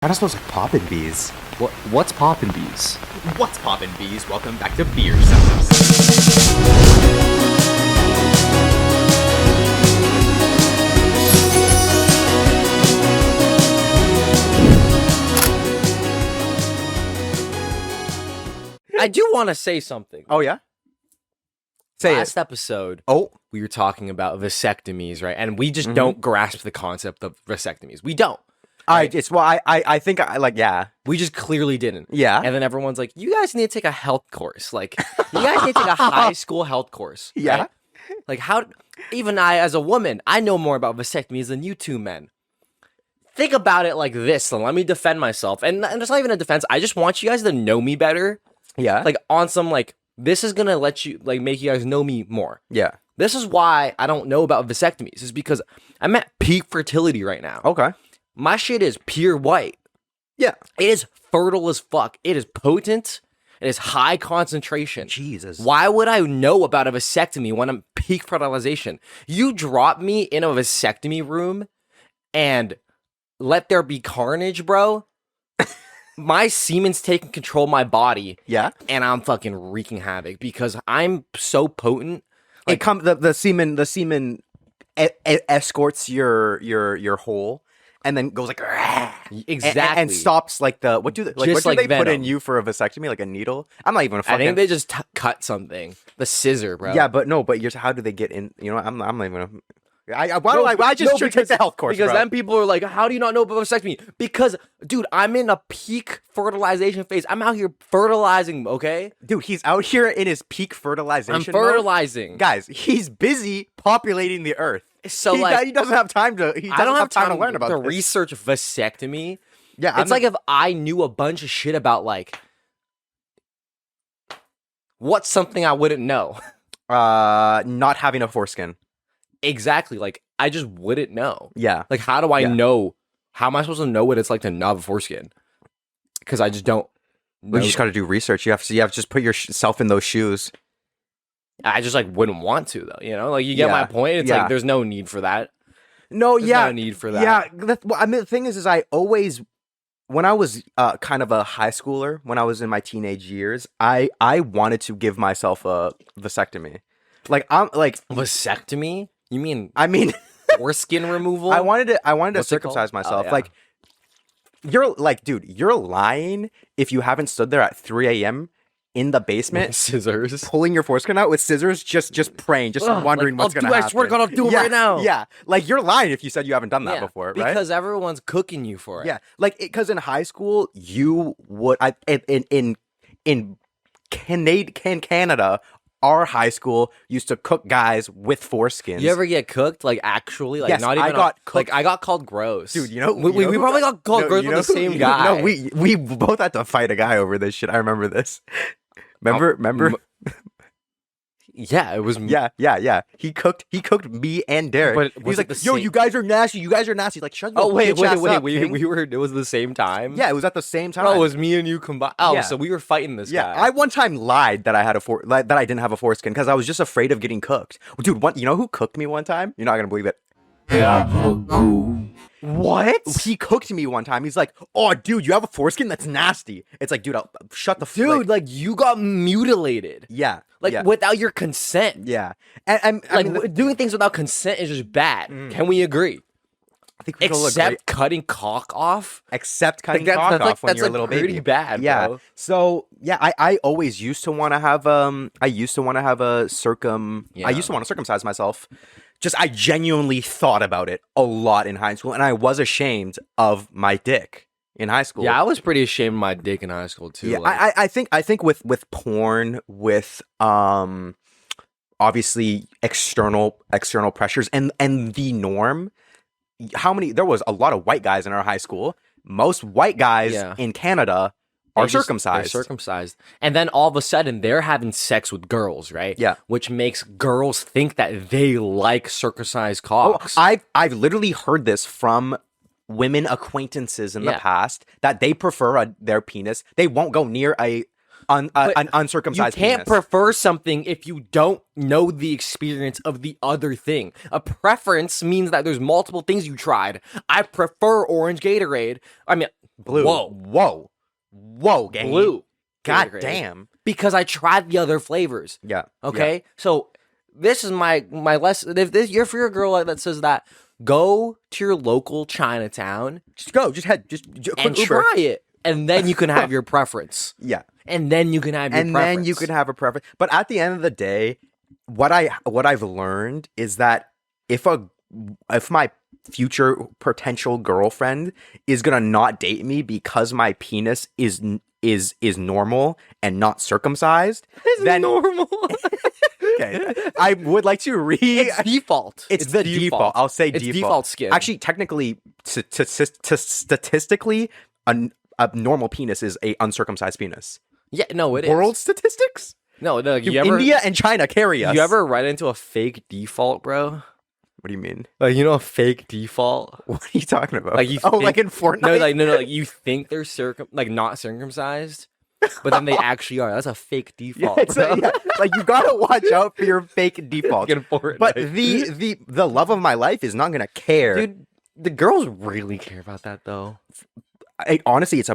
How does supposed to poppin' bees? What's poppin' bees? What's poppin' bees? Welcome back to BeerSos. I do want to say something. Oh yeah? Say Last it. episode, Oh. we were talking about vasectomies, right? And we just don't grasp the concept of vasectomies. We don't. Right? I think I like, yeah. We just clearly didn't. Yeah. And then everyone's like, you guys need to take a health course. Like, you guys need to take a high school health course. Yeah. Right? Like, even I, as a woman, I know more about vasectomies than you two men. Think about it like this, and let me defend myself. And it's not even a defense. I just want you guys to know me better. Yeah. Like, on some, like, this is gonna let you, like, make you guys know me more. Yeah. This is why I don't know about vasectomies, is because I'm at peak fertility right now. Okay. My shit is pure white. Yeah. It is fertile as fuck. It is potent. It is high concentration. Jesus. Why would I know about a vasectomy when I'm peak fertilization? You drop me in a vasectomy room and let there be carnage, bro. My semen's taking control of my body. Yeah. And I'm fucking wreaking havoc because I'm so potent. Like, the semen escorts your hole and then goes like Exactly. and stops like what do they put venom. in you for a vasectomy, like a needle? I'm not even a I fucking think they just cut something. The scissor, bro. Yeah, but how do they get in? You know, I'm not even. I just should take the health course, because bro. then people are like, "How do you not know about vasectomy?" Because, dude, I'm in a peak fertilization phase. I'm out here fertilizing. Okay, Dude, he's out here in his peak fertilization. I'm fertilizing, guys. He's busy populating the earth. So he doesn't have time to. He doesn't I don't have time to learn to about this. research vasectomy. Yeah, it's like if I knew a bunch of shit about like what's something I wouldn't know. Not having a foreskin. Exactly. Like, I just wouldn't know. Yeah. Like, how do I know? How am I supposed to know what it's like to not have a foreskin? Because I just don't know. Well, you just got to do research. You have to just put yourself in those shoes. I just, like, wouldn't want to, though. You know? Like, you get my point? It's like, there's no need for that. No, There's no need for that. Yeah. I mean, the thing is I always, when I was kind of a high schooler, when I was in my teenage years, I wanted to give myself a vasectomy. Like, I'm like... Vasectomy? You mean... I mean... foreskin removal? I wanted to circumcise myself. Yeah. Like, you're like, dude, you're lying if you haven't stood there at 3 a.m. in the basement, scissors, pulling your foreskin out with scissors, just praying, just wondering what's gonna happen. I swear to God, I'll do it right now. Yeah, like you're lying if you said you haven't done that before, right? Because everyone's cooking you for it. Yeah, like because in high school you would in Canada. Our high school used to cook guys with foreskins. You ever get cooked? Like, actually? Like, yes, not even... I got cooked. Like, I got called gross. Dude, you know... We probably got called gross with the same guy. No, we both had to fight a guy over this shit. I remember this. Remember? Yeah, it was... Yeah. He cooked me and Derek. But he's like, yo, you guys are nasty. Like, shut your wait. up, We were... It was the same time? Yeah, it was at the same time. Oh, it was me and you combined. Oh, yeah. So we were fighting this guy. I one time lied that I had that I didn't have a foreskin because I was just afraid of getting cooked. Dude, you know who cooked me one time? You're not gonna believe it. What? He cooked me one time. He's like, "Oh, dude, you have a foreskin? That's nasty." It's like, dude, shut the fuck. Dude, like you got mutilated. Yeah. Like without your consent. Yeah. And I mean, doing things without consent is just bad. Can we agree? I think we can all agree. Except cutting cock off. Except cutting cock off when you're a little baby. Pretty bad, yeah. bro. So yeah, I always used to want to have I used to want to have a I used to want to circumcise myself. I genuinely thought about it a lot in high school, and I was ashamed of my dick in high school. Yeah, I was pretty ashamed of my dick in high school too. Yeah, like. I think with porn, with obviously external pressures and the norm. There was a lot of white guys in our high school. Most white guys in Canada are circumcised. They're circumcised. And then all of a sudden they're having sex with girls, right? Yeah. Which makes girls think that they like circumcised cocks. I've literally heard this from women acquaintances in the past that they prefer their penis. They won't go near an uncircumcised penis. You can't penis. prefer something if you don't know the experience of the other thing. A preference means that there's multiple things you tried. I prefer orange Gatorade. I mean, Blue. Whoa, gang. Blue. God Grade. damn. Because I tried the other flavors. Yeah. Okay? Yeah. So this is my lesson. If you're for a girl that says that, go to your local Chinatown. Just go. Just head. Just And quick Uber. try it. And then you can have your preference. Yeah. And then you can have your preference. Then you can have a preference. But at the end of the day, what I've learned is that if my future potential girlfriend is gonna not date me because my penis is normal and not circumcised, then normal. okay, I would like to read. It's default. It's the default. I'll say it's default. default skin. Actually, technically, statistically, a normal penis is a uncircumcised penis. Yeah, no, it is. World statistics? No, India and China carry us. You ever run into a fake default, bro? What do you mean? Like, you know, a fake default. What are you talking about? Like you like in Fortnite? No. Like you think they're not circumcised, but then they actually are. That's a fake default. Yeah, like you gotta watch out for your fake default. But the love of my life is not gonna care, dude. The girls really care about that, though. Honestly, it's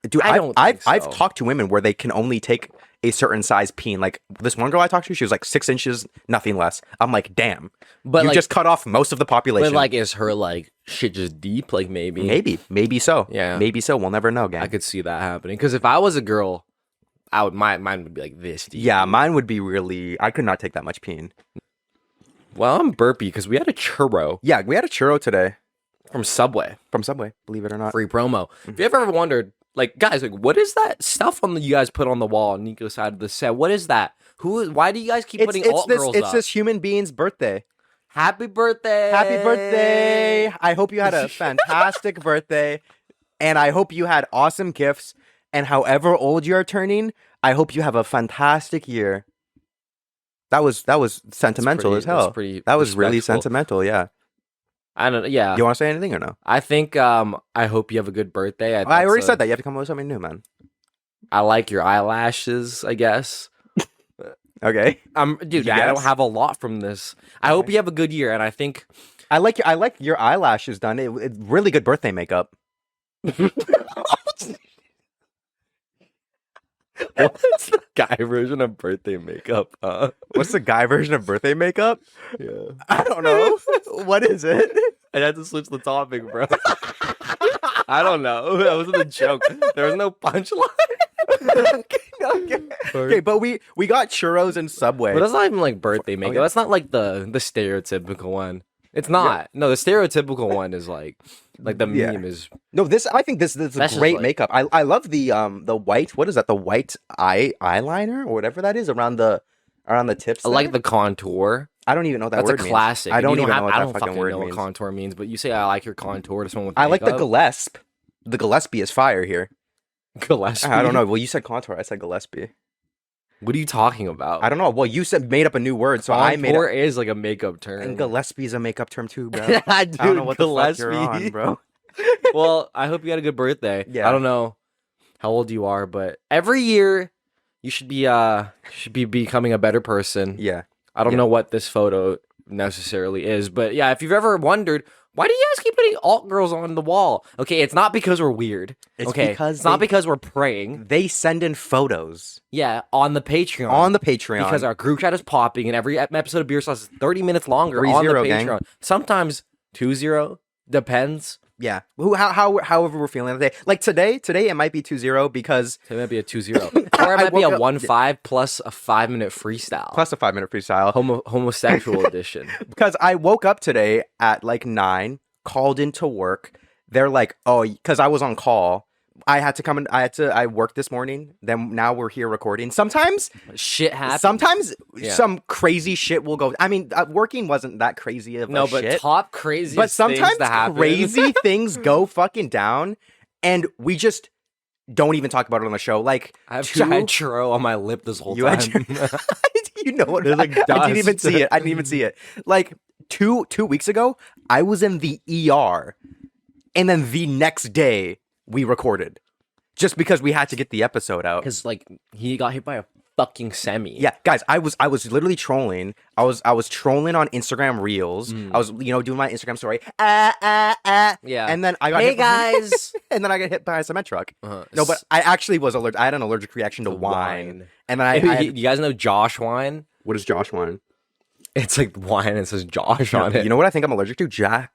dude. I've talked to women where they can only take a certain size peen. Like this one girl I talked to, she was like 6 inches, nothing less. I'm like, damn. But you just cut off most of the population. But like, is her like shit just deep? Like maybe so. Yeah, maybe so. We'll never know, gang. I could see that happening. Because if I was a girl, mine would be like this deep. Yeah, mine would be really. I could not take that much peen. Well, I'm burpy because we had a churro. Yeah, we had a churro today. From Subway, believe it or not. Free promo. If you ever wondered, like, guys, like, what is that stuff you guys put on the wall on Nico's side of the set? What is that? Why do you guys keep putting alt girls up? It's this human being's birthday. Happy birthday! Happy birthday! I hope you had a fantastic birthday, and I hope you had awesome gifts. And however old you're turning, I hope you have a fantastic year. That was sentimental as hell. That was really sentimental. Yeah. I don't know. Yeah. You want to say anything or no? I think I hope you have a good birthday. I already said that. You have to come up with something new, man. I like your eyelashes, I guess. Okay. Dude, I don't have a lot from this. I hope you have a good year, and I think I like your eyelashes done. It's really good birthday makeup. What's the guy version of birthday makeup? What's the guy version of birthday makeup? Yeah. I don't know. What is it? I had to switch the topic, bro. I don't know. That wasn't a joke. There was no punchline. Okay, but we got churros and Subway. But that's not even like birthday makeup. That's not like the stereotypical one. It's not. Yeah. No, the stereotypical one is like the meme is. No, I think this is a great makeup. I love the white. What is that? The white eyeliner or whatever that is around the tips. I like the contour. I don't even know what that word means. That's a classic. I don't even know what that fucking word means. What contour means, but you say I like your contour to someone with I makeup. like the Gillespie. The Gillespie is fire here. Gillespie? I don't know. Well, you said contour. I said Gillespie. What are you talking about? I don't know. Well, you made up a new word, so contour I made up. is like a makeup term. And Gillespie is a makeup term too, bro. Dude, I don't know what Gillespie. the fuck you're on, bro. Well, I hope you had a good birthday. Yeah. I don't know how old you are, but every year you should be becoming a better person. Yeah. I don't know what this photo necessarily is, but yeah, if you've ever wondered, why do you guys keep putting alt girls on the wall? Okay, it's not because we're weird. It's not because we're praying. They send in photos. Yeah, on the Patreon. Because our group chat is popping, and every episode of BeerSos is 30 minutes longer 3-0, on the Patreon. gang. Sometimes 2-0, depends. Yeah. However we're feeling today. Like today it might be 2-0 because it might be a 2-0. Or it might be a 1-5 plus a 5-minute freestyle. Plus a 5-minute freestyle. Homosexual edition. Because I woke up today at like 9, called into work. They're like, oh, because I was on call. I had to come in. I worked this morning. Then now we're here recording. Sometimes shit happens. Sometimes some crazy shit will go. I mean, working wasn't that crazy of a shit. Top crazy. But sometimes crazy things go fucking down, and we just don't even talk about it on the show. Like I had churro on my lip this whole time. You know what? Like I didn't even see it. Like two weeks ago, I was in the ER, and then the next day we recorded just because we had to get the episode out. Because like he got hit by a fucking semi. Yeah, guys, I was literally trolling. I was trolling on Instagram Reels. I was doing my Instagram story. Yeah. And then I got Hey hit guys. and then I got hit by a cement truck. No, but I actually was allergic. I had an allergic reaction to wine. And then you guys know Josh wine? What is Josh wine? It's like wine and it says Josh on it. You know what I think I'm allergic to?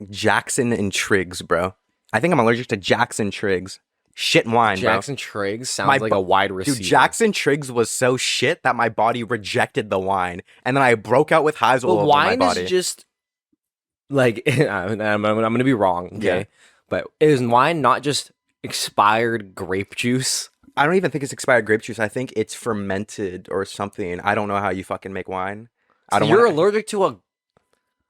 Jackson and Triggs, bro. I think I'm allergic to Jackson Triggs. Shit wine, Jackson bro. Triggs sounds like a wide receiver. Dude, Jackson Triggs was so shit that my body rejected the wine, and then I broke out with hives all over my body. Wine is just like I'm gonna be wrong, okay? Yeah. But is wine not just expired grape juice? I don't even think it's expired grape juice. I think it's fermented or something. I don't know how you fucking make wine. You're allergic to a.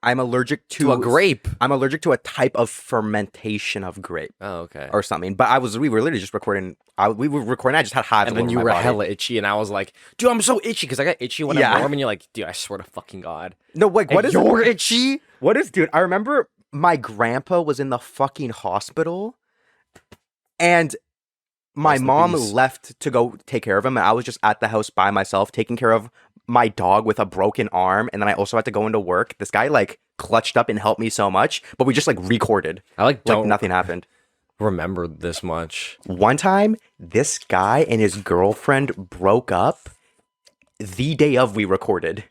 I'm allergic to a grape. I'm allergic to a type of fermentation of grape. Oh, okay. Or something. But we were literally just recording. We were recording. I just had hives. And then you were hella itchy, and I was like, dude, I'm so itchy because I got itchy when I'm warm, and you're like, dude, I swear to fucking God. No, wait, what is you're itchy? What is, dude? I remember my grandpa was in the fucking hospital, and my mom left to go take care of him, and I was just at the house by myself taking care of my dog with a broken arm, and then I also had to go into work. This guy like clutched up and helped me so much, but we just like recorded. I don't nothing happened. Remember this much. One time, this guy and his girlfriend broke up the day of we recorded.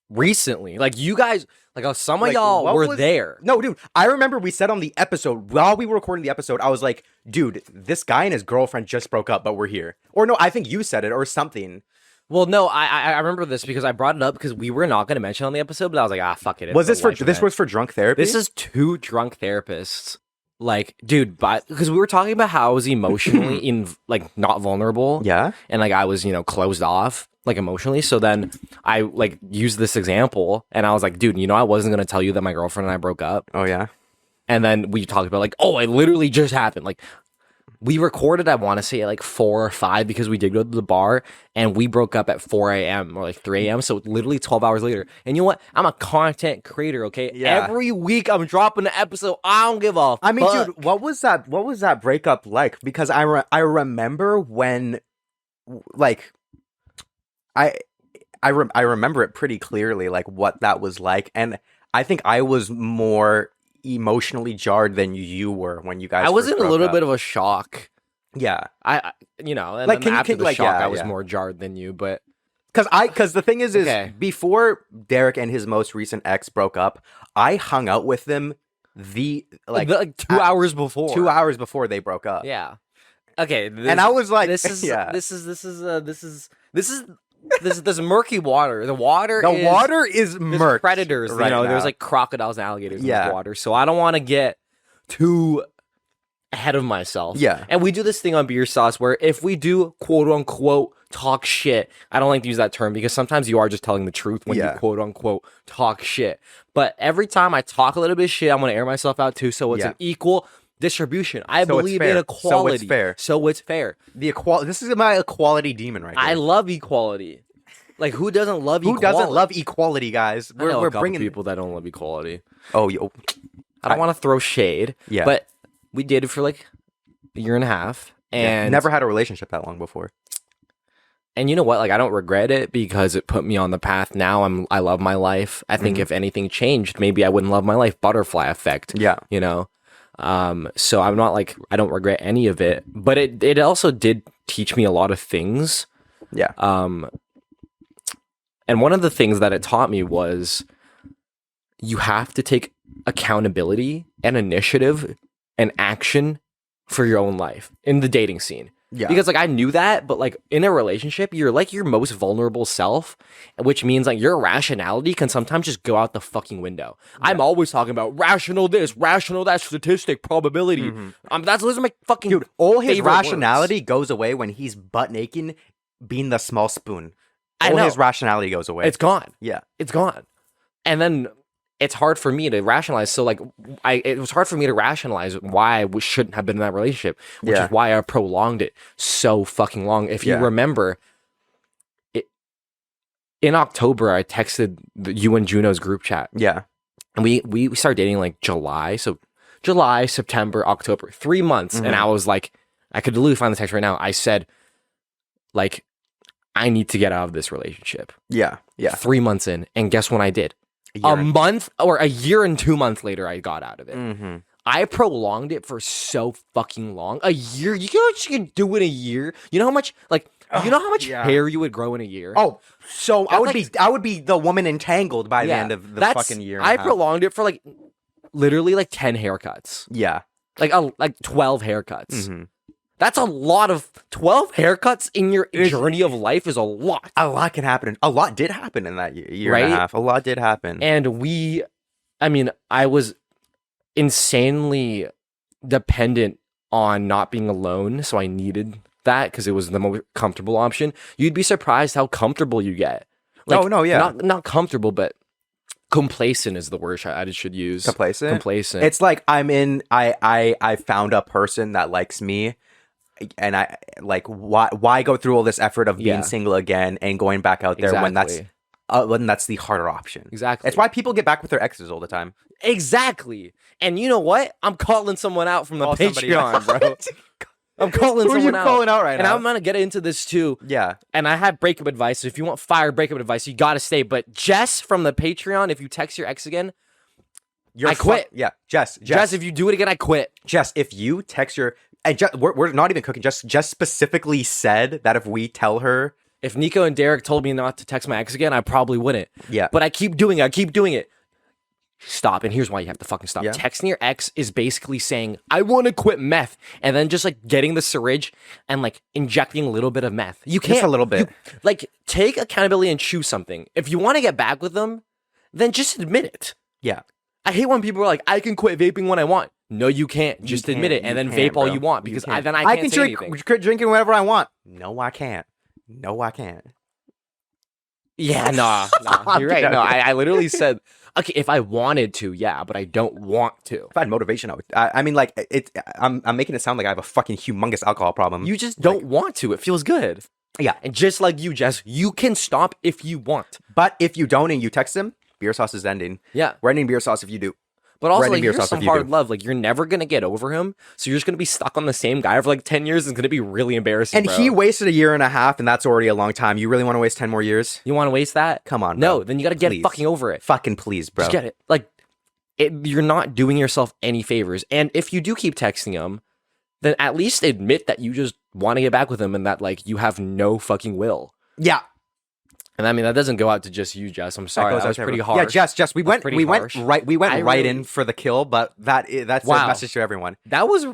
Recently, like you guys, like some of y'all were there. No, dude, I remember we said on the episode while we were recording the episode, I was like, dude, this guy and his girlfriend just broke up, but we're here. Or no, I think you said it or something. Well, no, I remember this because I brought it up because we were not going to mention it on the episode, but I was like, fuck it. Was this was for drunk therapy? This is two drunk therapists. Like, dude, because we were talking about how I was emotionally not vulnerable. Yeah. And like I was, closed off like emotionally. So then I like used this example and I was like, dude, I wasn't going to tell you that my girlfriend and I broke up. Oh, yeah. And then we talked about like, oh, it literally just happened. Like, we recorded, I want to say, at like 4 or 5 because we did go to the bar and we broke up at 4 a.m. or like 3 a.m. So literally 12 hours later. And you know what? I'm a content creator, okay? Yeah. Every week I'm dropping an episode. I don't give a I mean, fuck. dude, what was that breakup like? Because I remember when, like, I remember it pretty clearly, like what that was like. And I think I was more emotionally jarred than you were when you guys. I was in a little bit of a shock. Yeah, and like then after the shock, I was more jarred than you. But because the thing is okay. Before Derek and his most recent ex broke up, I hung out with them 2 hours before. 2 hours before they broke up. Yeah. Okay. And I was like, this is murky water. The water is murky. Predators, right now. There's like crocodiles and alligators in the water. So I don't want to get too ahead of myself. Yeah. And we do this thing on BeerSos where if we do quote unquote talk shit, I don't like to use that term because sometimes you are just telling the truth when you quote unquote talk shit. But every time I talk a little bit of shit, I'm going to air myself out too. So it's an equal distribution. I believe in equality. So it's fair. This is my equality demon right here. I love equality. Like, who doesn't love equality? Who doesn't love equality, guys? We're bringing people that don't love equality. Oh, yo. I don't want to throw shade. Yeah. But we dated for like a year and a half. And never had a relationship that long before. And you know what? Like, I don't regret it because it put me on the path. Now I love my life. I think if anything changed, maybe I wouldn't love my life. Butterfly effect. Yeah. So I'm not like, I don't regret any of it, but it also did teach me a lot of things. Yeah. And one of the things that it taught me was you have to take accountability and initiative and action for your own life in the dating scene. Yeah. Because like I knew that, but like in a relationship, you're like your most vulnerable self, which means like your rationality can sometimes just go out the fucking window. Yeah. I'm always talking about rational this, rational that, statistic, probability. Those are my fucking dude. All his favorite rationality words. Goes away when he's butt naked, being the small spoon. All his rationality goes away. It's gone. Yeah, it's gone. And then it's hard for me to rationalize. So like, it was hard for me to rationalize why I shouldn't have been in that relationship, which is why I prolonged it so fucking long. If you remember, in October, I texted you and Juno's group chat. Yeah, and we started dating like July. So July, September, October, 3 months, and I was like, I could literally find the text right now. I said, like, I need to get out of this relationship. Yeah. 3 months in, and guess when I did? A month or a year and 2 months later, I got out of it. Mm-hmm. I prolonged it for so fucking long. A year? You know what you can do in a year? You know how much, hair you would grow in a year? Oh, so I would be the woman entangled by the end of the fucking year. I prolonged it for literally 10 haircuts. Yeah. Like 12 haircuts. Mm-hmm. That's a lot of 12 haircuts in your journey of life is a lot. A lot can happen. A lot did happen in that year and a half. A lot did happen. And I was insanely dependent on not being alone, so I needed that because it was the most comfortable option. You'd be surprised how comfortable you get. Not comfortable, but complacent is the word I should use. Complacent. It's like I found a person that likes me, and I why go through all this effort of being single again and going back out there when that's the harder option. Exactly. It's why people get back with their exes all the time. Exactly. And you know what? I'm calling someone out from the Patreon, bro. I'm calling someone out. Who are you calling out right now? And I'm going to get into this too. Yeah. And I have breakup advice. So if you want fire breakup advice, you got to stay. But Jess from the Patreon, if you text your ex again, I quit. Yeah. Jess, if you do it again, I quit. Jess, if you text your... And we're not even cooking. Jess specifically said that if we tell her... If Nico and Derek told me not to text my ex again, I probably wouldn't. Yeah. But I keep doing it. Stop. And here's why you have to fucking stop. Yeah. Texting your ex is basically saying, I want to quit meth. And then just getting the syringe and injecting a little bit of meth. You can't. Just a little bit. Take accountability and choose something. If you want to get back with them, then just admit it. Yeah. I hate when people are like, I can quit vaping when I want. No, you can't. Just admit it and then vape all you want because I can't say anything. Quit drinking whatever I want. No, I can't. Yeah, nah. You're right. No, I literally said, okay, if I wanted to, yeah, but I don't want to. If I had motivation, I would. I'm making it sound like I have a fucking humongous alcohol problem. You just don't want to. It feels good. Yeah. And just like you, Jess, you can stop if you want. But if you don't and you text him, BeerSos is ending. Yeah. We're ending BeerSos if you do. But also, here's some hard love. You're never going to get over him. So you're just going to be stuck on the same guy for 10 years. It's going to be really embarrassing, And he wasted a year and a half, and that's already a long time. You really want to waste 10 more years? You want to waste that? Come on, bro. No, bro. then you got to get fucking over it. Fucking please, bro. Just get it. You're not doing yourself any favors. And if you do keep texting him, then at least admit that you just want to get back with him and that, you have no fucking will. Yeah. And that doesn't go out to just you, Jess. I'm sorry, that was pretty harsh. Yeah, Jess, we went right in for the kill, but that's a message to everyone. That was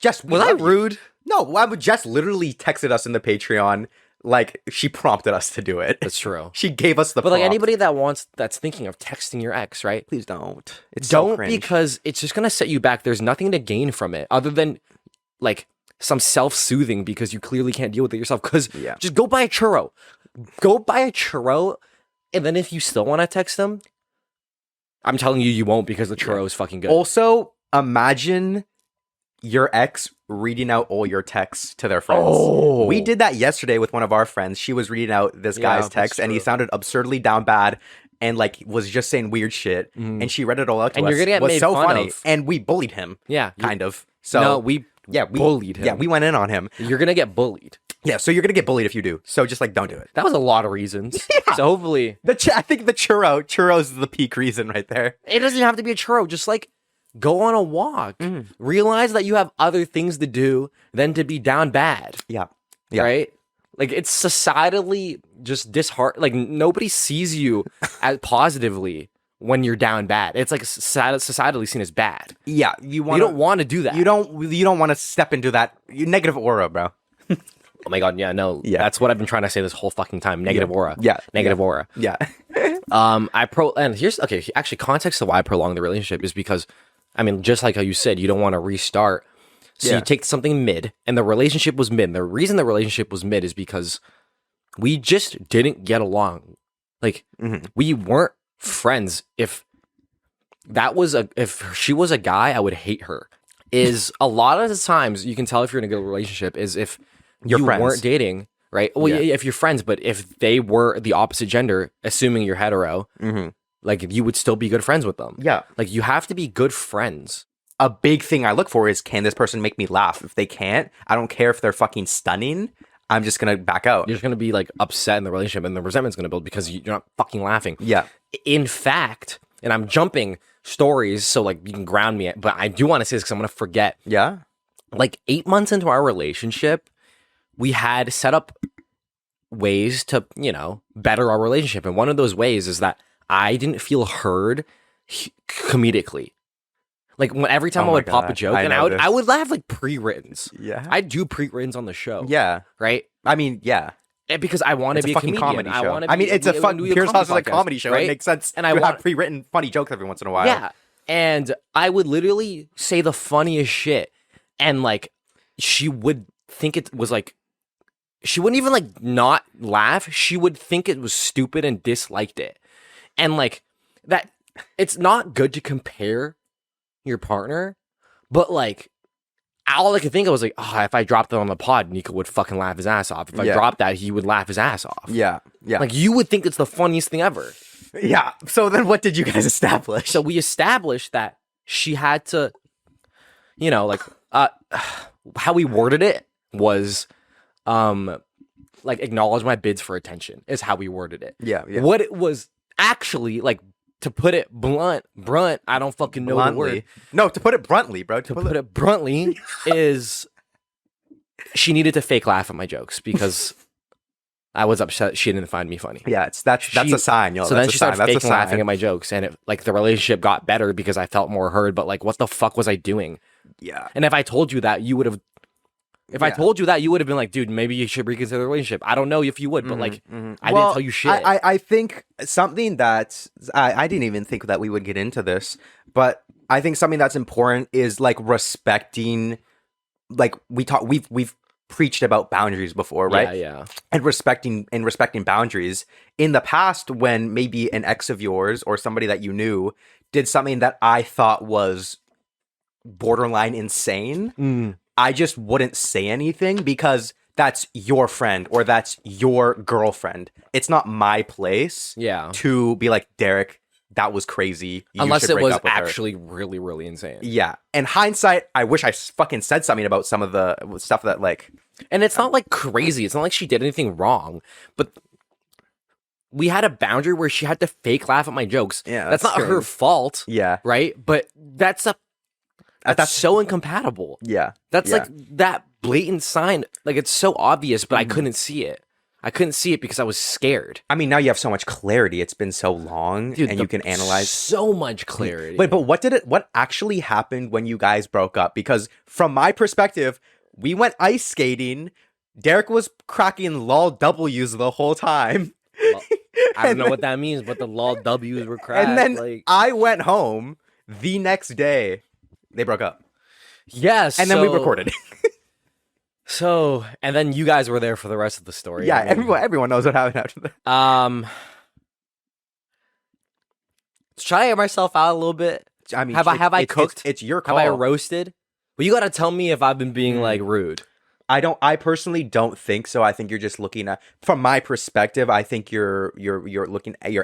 Jess. Was I rude? No, Jess literally texted us in the Patreon. She prompted us to do it. That's true. She gave us the. But anybody that's thinking of texting your ex, right? Please don't. Don't, so because it's just gonna set you back. There's nothing to gain from it other than some self-soothing because you clearly can't deal with it yourself. Because just go buy a churro. Go buy a churro, and then if you still want to text them, I'm telling you won't because the churro is fucking good. Also, imagine your ex reading out all your texts to their friends. Oh. We did that yesterday with one of our friends. She was reading out this guy's text, and he sounded absurdly down bad and was just saying weird shit. Mm. And she read it all out to us. And you're gonna get made so fun funny. of. And we bullied him. Yeah, kind of. So no, we bullied him. Yeah, we went in on him. You're gonna get bullied. Yeah, so you're gonna get bullied if you do. So just don't do it. That was a lot of reasons. Yeah. So hopefully, I think the churro is the peak reason right there. It doesn't have to be a churro. Just go on a walk. Mm. Realize that you have other things to do than to be down bad. Yeah. Right. It's societally just disheartening. Nobody sees you as positively when you're down bad. It's societally seen as bad. Yeah, you don't want to do that. You don't want to step into that negative aura, bro. Oh my god, yeah, no. Yeah. That's what I've been trying to say this whole fucking time. Negative aura. Yeah. Negative aura. Yeah. and here's actually context of why I prolonged the relationship is because just like how you said, you don't want to restart. So you take something mid, and the relationship was mid. The reason the relationship was mid is because we just didn't get along. We weren't friends. If she was a guy, I would hate her. Is a lot of the times you can tell if you're in a good relationship is if you weren't dating, right? Well, yeah, if you're friends, but if they were the opposite gender, assuming you're hetero, you would still be good friends with them. Yeah. You have to be good friends. A big thing I look for is, can this person make me laugh? If they can't, I don't care if they're fucking stunning. I'm just gonna back out. You're just gonna be like upset in the relationship, and the resentment's gonna build because you're not fucking laughing. Yeah. In fact, and I'm jumping stories so like you can ground me, but I do want to say this because I'm gonna forget. Yeah. Like 8 months into our relationship, we had set up ways to, better our relationship. And one of those ways is that I didn't feel heard comedically. Like every time I would pop a joke, and I would laugh like pre-writtens. Yeah. I'd do pre-writtens on the show. Yeah. Right? I mean, yeah. Because I want to be a fucking comedian. comedy show. It's a fun BeerSos is a comedy show. Right? It makes sense. And I have pre-written funny jokes every once in a while. Yeah. And I would literally say the funniest shit. And like she would think it was like she wouldn't even like not laugh. She would think it was stupid and disliked it. And like that it's not good to compare your partner, but like all I could think of was like, oh, if I dropped it on the pod, Nico would fucking laugh his ass off. If I dropped that, he would laugh his ass off. Yeah. Yeah. Like you would think it's the funniest thing ever. Yeah. So then what did you guys establish? So we established that she had to, how we worded it was, like acknowledge my bids for attention is how we worded it. Yeah. Yeah. What it was actually like, to put it brunt, I don't fucking know the word. No, to put it bluntly, bro. To put it bluntly is she needed to fake laugh at my jokes because I was upset she didn't find me funny. Yeah, that's a sign, yo. So then she started fake laughing at my jokes, and the relationship got better because I felt more heard. But like, what the fuck was I doing? Yeah. And if I told you that, you would have. If I told you that, you would have been like, dude, maybe you should reconsider the relationship. I don't know if you would, but like, I didn't tell you shit. I think something that I didn't even think that we would get into this, but I think something that's important is like respecting, like we've preached about boundaries before, right? Yeah. And respecting boundaries. In the past, when maybe an ex of yours or somebody that you knew did something that I thought was borderline insane, I just wouldn't say anything because that's your friend or that's your girlfriend. It's not my place to be like, Derek, that was crazy. Unless it was actually really, really insane. Yeah. And hindsight, I wish I fucking said something about some of the stuff that like... And it's not like crazy. It's not like she did anything wrong. But we had a boundary where she had to fake laugh at my jokes. Yeah, that's not her fault. Yeah. Right? But that's so incompatible. Yeah. That's like that blatant sign. Like it's so obvious, but I couldn't see it. I couldn't see it because I was scared. I mean, now you have so much clarity. It's been so long, dude, and you can analyze so much clarity. But what actually happened when you guys broke up? Because from my perspective, we went ice skating. Derek was cracking lol W's the whole time. Well, I don't know what that means, but the lol W's were cracked. And then I went home the next day. They broke up. Yes. And then we recorded. So, and then you guys were there for the rest of the story. Yeah, everyone knows what happened after that. Should I air myself out a little bit? I mean, have I cooked? It's your call. Have I roasted? Well, you got to tell me if I've been being like rude. I personally don't think so. I think you're just looking at, from my perspective, I think you're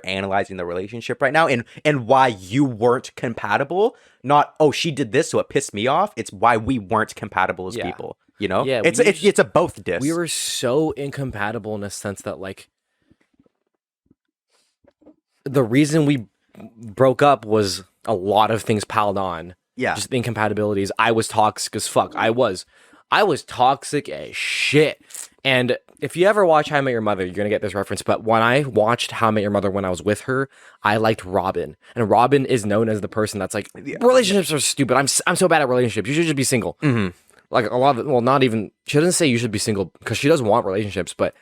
analyzing the relationship right now and why you weren't compatible. Not, oh, she did this, so it pissed me off. It's why we weren't compatible as people. You know? Yeah. It's a both diss. We were so incompatible in a sense that like the reason we broke up was a lot of things piled on. Yeah. Just incompatibilities. I was toxic as fuck. I was toxic as shit. And if you ever watch How I Met Your Mother, you're going to get this reference. But when I watched How I Met Your Mother when I was with her, I liked Robin. And Robin is known as the person that's like, relationships are stupid. I'm so bad at relationships. You should just be single. Mm-hmm. Like a lot of, well, not even, she doesn't say you should be single because she doesn't want relationships, but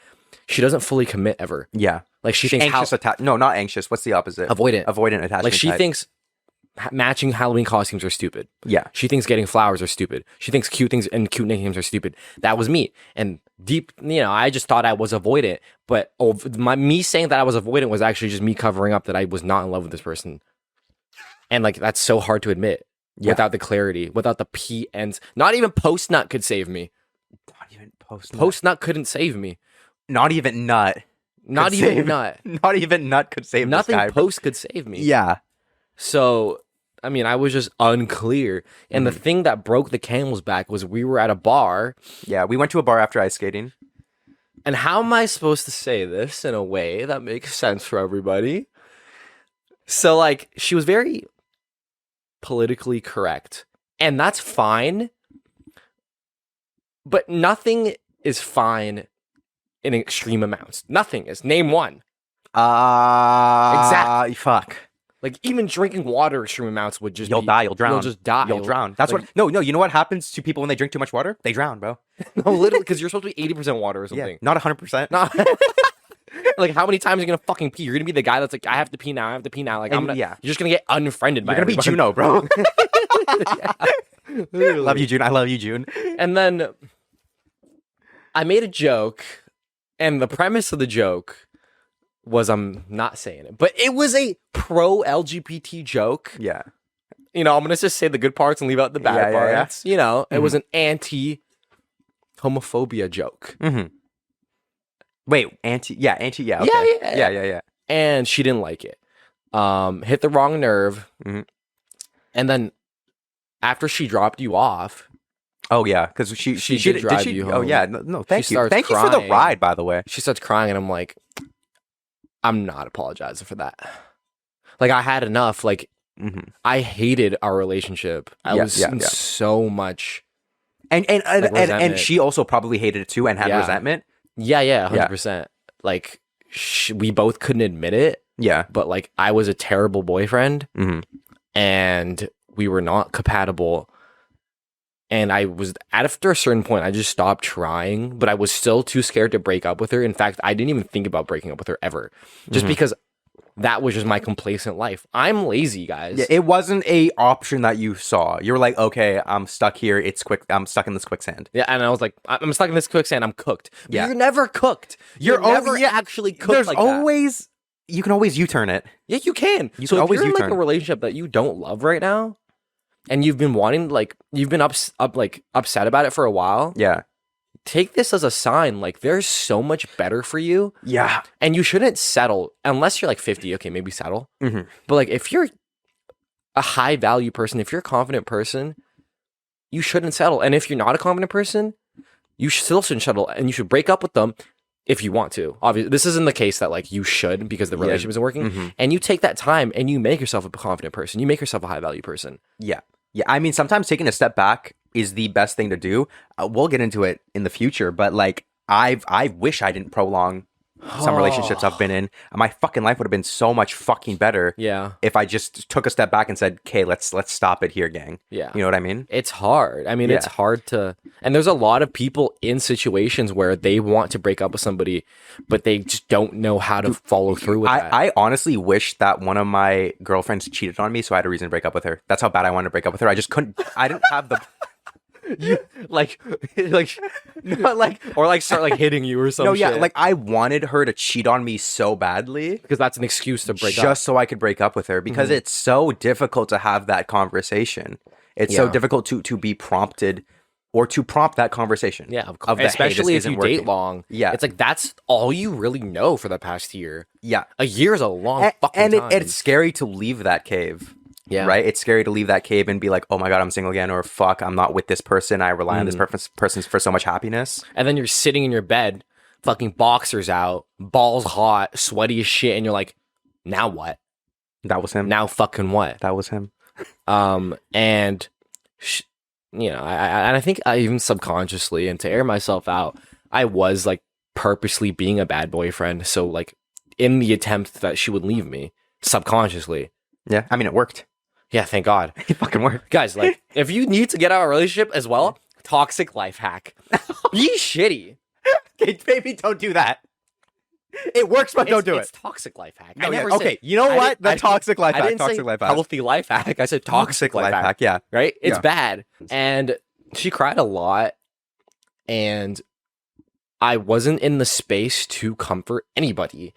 she doesn't fully commit ever. Yeah. Like she thinks anxious no, not anxious. What's the opposite? Avoidant attachment. Like she thinks matching Halloween costumes are stupid. Yeah. She thinks getting flowers are stupid. She thinks cute things and cute nicknames are stupid. That was me. And deep, I just thought I was avoidant. But me saying that I was avoidant was actually just me covering up that I was not in love with this person. And like, that's so hard to admit without the clarity, without the P ends. Not even post-nut could save me. Not even post-nut. Post-nut couldn't save me. Not even nut. Not even nut. Not even nut could save Nothing this guy. post could save me. Yeah. So, I mean, I was just unclear. And the thing that broke the camel's back was we were at a bar. Yeah, we went to a bar after ice skating. And how am I supposed to say this in a way that makes sense for everybody? So, like, she was very politically correct, and that's fine. But nothing is fine in extreme amounts. Nothing is. Name one. Exactly. Fuck. Like, even drinking water extreme amounts would just You'll die. You'll drown. You'll just die. You'll drown. That's like, what. No. You know what happens to people when they drink too much water? They drown, bro. No, literally, because you're supposed to be 80% water or something. Yeah, not 100%. Not. Like, how many times are you gonna fucking pee? You're gonna be the guy that's like, I have to pee now. I have to pee now. Like, you're just gonna get unfriended by You're gonna be Juno, bro. Love you, June. I love you, June. And then I made a joke, and the premise of the joke was I'm not saying it, but it was a pro LGBT joke. Yeah. You know, I'm gonna just say the good parts and leave out the bad parts. You know, it was an anti-homophobia joke. Wait, anti? Yeah. Okay. Yeah. And she didn't like it. Hit the wrong nerve. And then after she dropped you off. Oh yeah, because she did drive you home. Oh yeah, no, thank you. Thank you for the ride, by the way. She starts crying, and I'm like, I'm not apologizing for that. Like, I had enough. Like, I hated our relationship. I was in so much, and she also probably hated it too, and had resentment. Yeah, 100%. Like, we both couldn't admit it. Yeah, but like, I was a terrible boyfriend, and we were not compatible. And I was, after a certain point, I just stopped trying, but I was still too scared to break up with her. In fact, I didn't even think about breaking up with her ever, just because that was just my complacent life. I'm lazy, guys. Yeah, it wasn't a option that you saw. You were like, okay, I'm stuck here. It's quick. I'm stuck in this quicksand. Yeah, and I was like, I'm stuck in this quicksand. I'm cooked. But you're never cooked. You're never actually cooked. There's like always, that. You can always U-turn it. Yeah, you can. So if you're in like a relationship that you don't love right now, and you've been wanting, like, you've been upset about it for a while. Yeah. Take this as a sign, like, there's so much better for you. Yeah. And you shouldn't settle unless you're like 50. Okay, maybe settle. But like, if you're a high value person, if you're a confident person, you shouldn't settle. And if you're not a confident person, you still shouldn't settle, and you should break up with them if you want to. Obviously, this isn't the case that like you should, because the relationship isn't working. And you take that time and you make yourself a confident person. You make yourself a high value person. Yeah. Yeah. I mean, sometimes taking a step back is the best thing to do. We'll get into it in the future, but like, I wish I didn't prolong some relationships I've been in. My fucking life would have been so much fucking better. Yeah. If I just took a step back and said, "Okay, let's stop it here, gang." Yeah. You know what I mean? It's hard. I mean, it's hard to, and there's a lot of people in situations where they want to break up with somebody, but they just don't know how to follow through with that. I honestly wish that one of my girlfriends cheated on me, so I had a reason to break up with her. That's how bad I wanted to break up with her. I just couldn't. I didn't have the. You not like, or like start like hitting you or something. No, yeah, like I wanted her to cheat on me so badly because that's an excuse to break up, just so I could break up with her, because it's so difficult to have that conversation. It's so difficult to be prompted or to prompt that conversation. Yeah, of course. Especially if you date long. Yeah, it's like that's all you really know for the past year. Yeah, a year is a long fucking time. And it's scary to leave that cave. Yeah. Right? It's scary to leave that cave and be like, oh my God, I'm single again, or fuck, I'm not with this person. I rely on this person for so much happiness. And then you're sitting in your bed, fucking boxers out, balls hot, sweaty as shit, and you're like, now what? That was him. Now fucking what? That was him. And, you know, I think I even subconsciously, and to air myself out, I was like purposely being a bad boyfriend. So like in the attempt that she would leave me, subconsciously. Yeah, I mean, it worked. Yeah, thank God. It fucking worked. Guys, like, if you need to get out of a relationship as well, toxic life hack. Be shitty. Okay, baby, don't do that. It works, but don't do it. It's toxic life hack. No, okay, you know what? The toxic life hack. I didn't say healthy life hack. I said toxic life hack. Yeah. Right? It's bad. And she cried a lot, and I wasn't in the space to comfort anybody.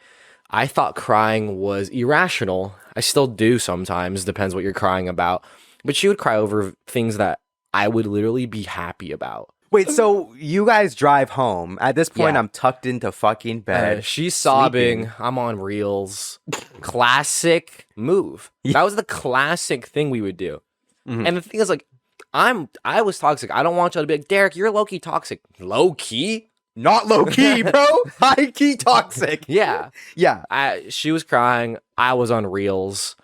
I thought crying was irrational. I still do sometimes, depends what you're crying about. But she would cry over things that I would literally be happy about. Wait, so you guys drive home. At this point, I'm tucked into fucking bed. She's sobbing. I'm on reels. Classic move. That was the classic thing we would do. And the thing is, like, I was toxic. I don't want you to be like, Derek, you're low-key toxic. Low-key? Not low key, bro. High key toxic. Yeah. Yeah. She was crying. I was on reels.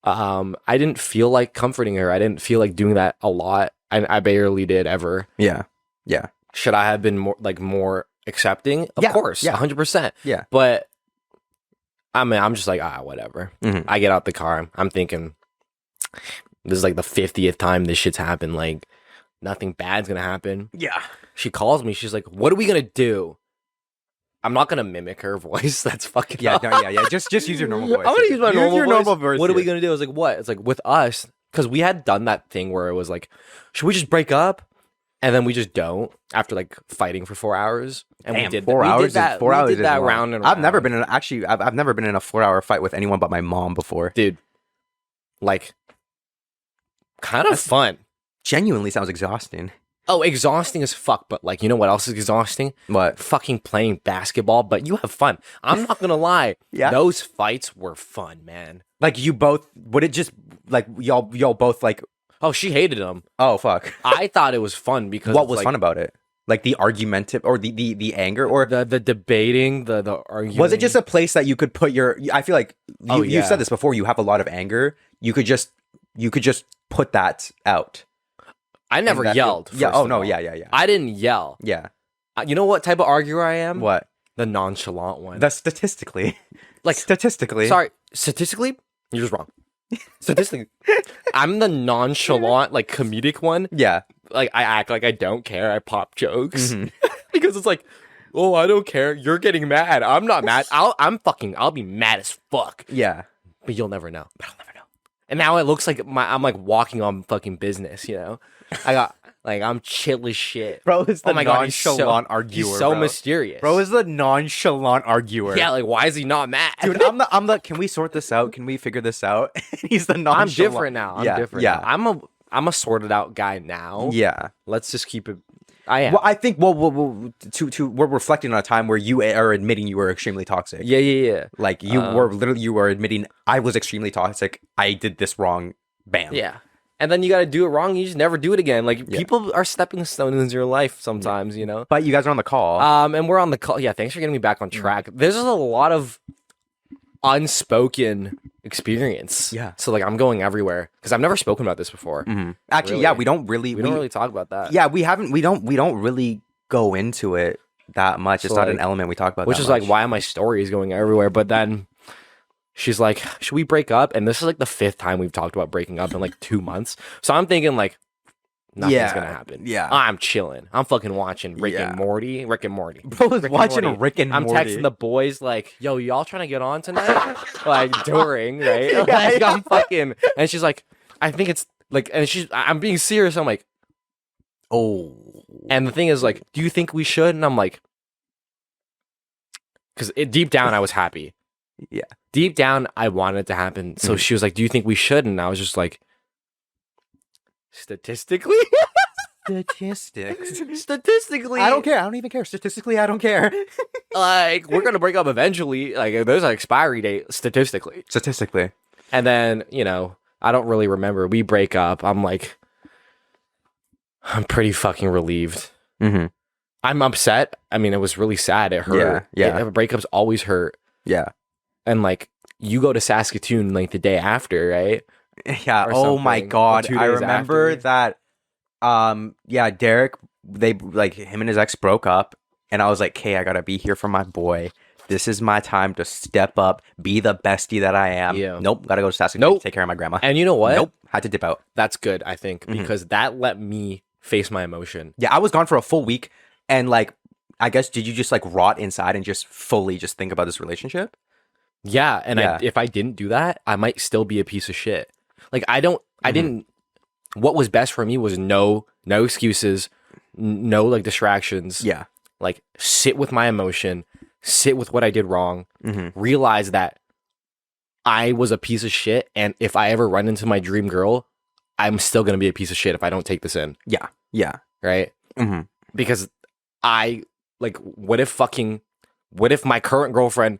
I didn't feel like comforting her. I didn't feel like doing that a lot. I barely did ever. Yeah. Yeah. Should I have been more accepting? Of course. Yeah. 100%. Yeah. But I mean, I'm just like, whatever. Mhm. I get out the car. I'm thinking, this is like the 50th time this shit's happened. Like, nothing bad's gonna happen. Yeah. She calls me. She's like, what are we gonna do? I'm not gonna mimic her voice. That's fucking Yeah. No, yeah. Just use your normal voice. I'm gonna use my normal voice. voice. What are we gonna do? I was like, what? It's like with us, because we had done that thing where it was like, should we just break up? And then we just don't after like fighting for 4 hours. And Damn, we did 4 that. hours. We did that, 4 hours. we did that is round and I've round. never been in I've never been in a 4-hour fight with anyone but my mom before. Dude. Like, kind of fun. Genuinely sounds exhausting. Oh, exhausting as fuck. But like, you know what else is exhausting? What? Fucking playing basketball. But you have fun. I'm not gonna lie. Yeah. Those fights were fun, man. Like you both? Would it just like y'all both like? Oh, she hated them. Oh fuck. I thought it was fun because What was like, fun about it? Like the argumentative or the anger or the debating, the arguing. was it just a place that you could put your? I feel like Oh, you've yeah. said this before. You have a lot of anger. You could just put that out. I never that- yelled. Yeah. first Oh of no. all. Yeah. I didn't yell. Yeah. You know what type of arguer I am? What? The nonchalant one. That's statistically. Like, statistically. sorry, statistically, you're just wrong. Statistically, I'm the nonchalant, like comedic one. Yeah. Like I act like I don't care. I pop jokes Mhm. because it's like, oh, I don't care. You're getting mad. I'm not mad. I'll be mad as fuck. Yeah. But you'll never know. And now it looks like I'm like walking on fucking business. You know, I'm chill as shit. Bro is the Oh my God, he's nonchalant arguer. He's so bro. mysterious. Bro is the nonchalant arguer. Yeah, like why is he not mad? Dude, I'm the. Can we sort this out? Can we figure this out? He's the nonchalant. I'm different now. I'm different. Yeah. Now. I'm a sorted out guy now. Yeah. Let's just keep it. I am. Well, I think we're reflecting on a time where you are admitting you were extremely toxic. Yeah. Like you were admitting I was extremely toxic. I did this wrong. Bam. Yeah. And then you got to do it wrong. You just never do it again. Like people are stepping stones into your life sometimes, you know. But you guys are on the call. And we're on the call. Yeah. Thanks for getting me back on track. There's just a lot of unspoken experience. Yeah. So like I'm going everywhere because I've never spoken about this before. Mhm. Actually, Really? yeah, we don't really talk about that. Yeah, we haven't. We don't really go into it that much. It's So, not like, an element we talk about. Which that is much. like why my story is going everywhere. But then she's like, should we break up? And this is like the 5th time we've talked about breaking up in like 2 months. So I'm thinking like nothing's gonna happen. Yeah. I'm chilling. I'm fucking watching Rick Yeah. and Morty. Bro was watching Morty. Rick and I'm Morty. texting the boys like, yo, y'all trying to get on tonight? Like during, right? Yeah, Like, yeah. I'm fucking and she's like, I think it's like and I'm being serious. I'm like, Oh. and the thing is like, do you think we should? And I'm like, because deep down I was happy. Yeah. Deep down I wanted it to happen. So she was like, do you think we should? And I was just like, statistically? Statistically. I don't care. I don't even care. Statistically, I don't care. Like, we're going to break up eventually. Like, there's an expiry date statistically. Statistically. And then, you know, I don't really remember. We break up. I'm like, I'm pretty fucking relieved. Mm-hmm. I'm upset. I mean, it was really sad. It hurt. Yeah. Breakups always hurt. Yeah. And like, you go to Saskatoon like the day after, right? Yeah. Or Oh my something, or God. 2 I days remember after. that. Yeah, Derek, they like him and his ex broke up, and I was like, "Okay, I gotta be here for my boy. This is my time to step up, be the bestie that I am." Yeah. Nope, gotta go to Saskatoon Nope. to take care of my grandma. And you know what? Nope, had to dip out. That's good, I think, Mhm. because that let me face my emotion. Yeah, I was gone for a full week, and like, I guess did you just like rot inside and just fully just think about this relationship? Yeah, and Yeah. if I didn't do that, I might still be a piece of shit. Like I Mm-hmm. didn't. What was best for me was no excuses, no like distractions. Yeah. Like sit with my emotion, sit with what I did wrong, Mm-hmm. realize that I was a piece of shit, and if I ever run into my dream girl, I'm still gonna be a piece of shit if I don't take this in, Yeah. Yeah. right? Mm-hmm. Because I like, what if my current girlfriend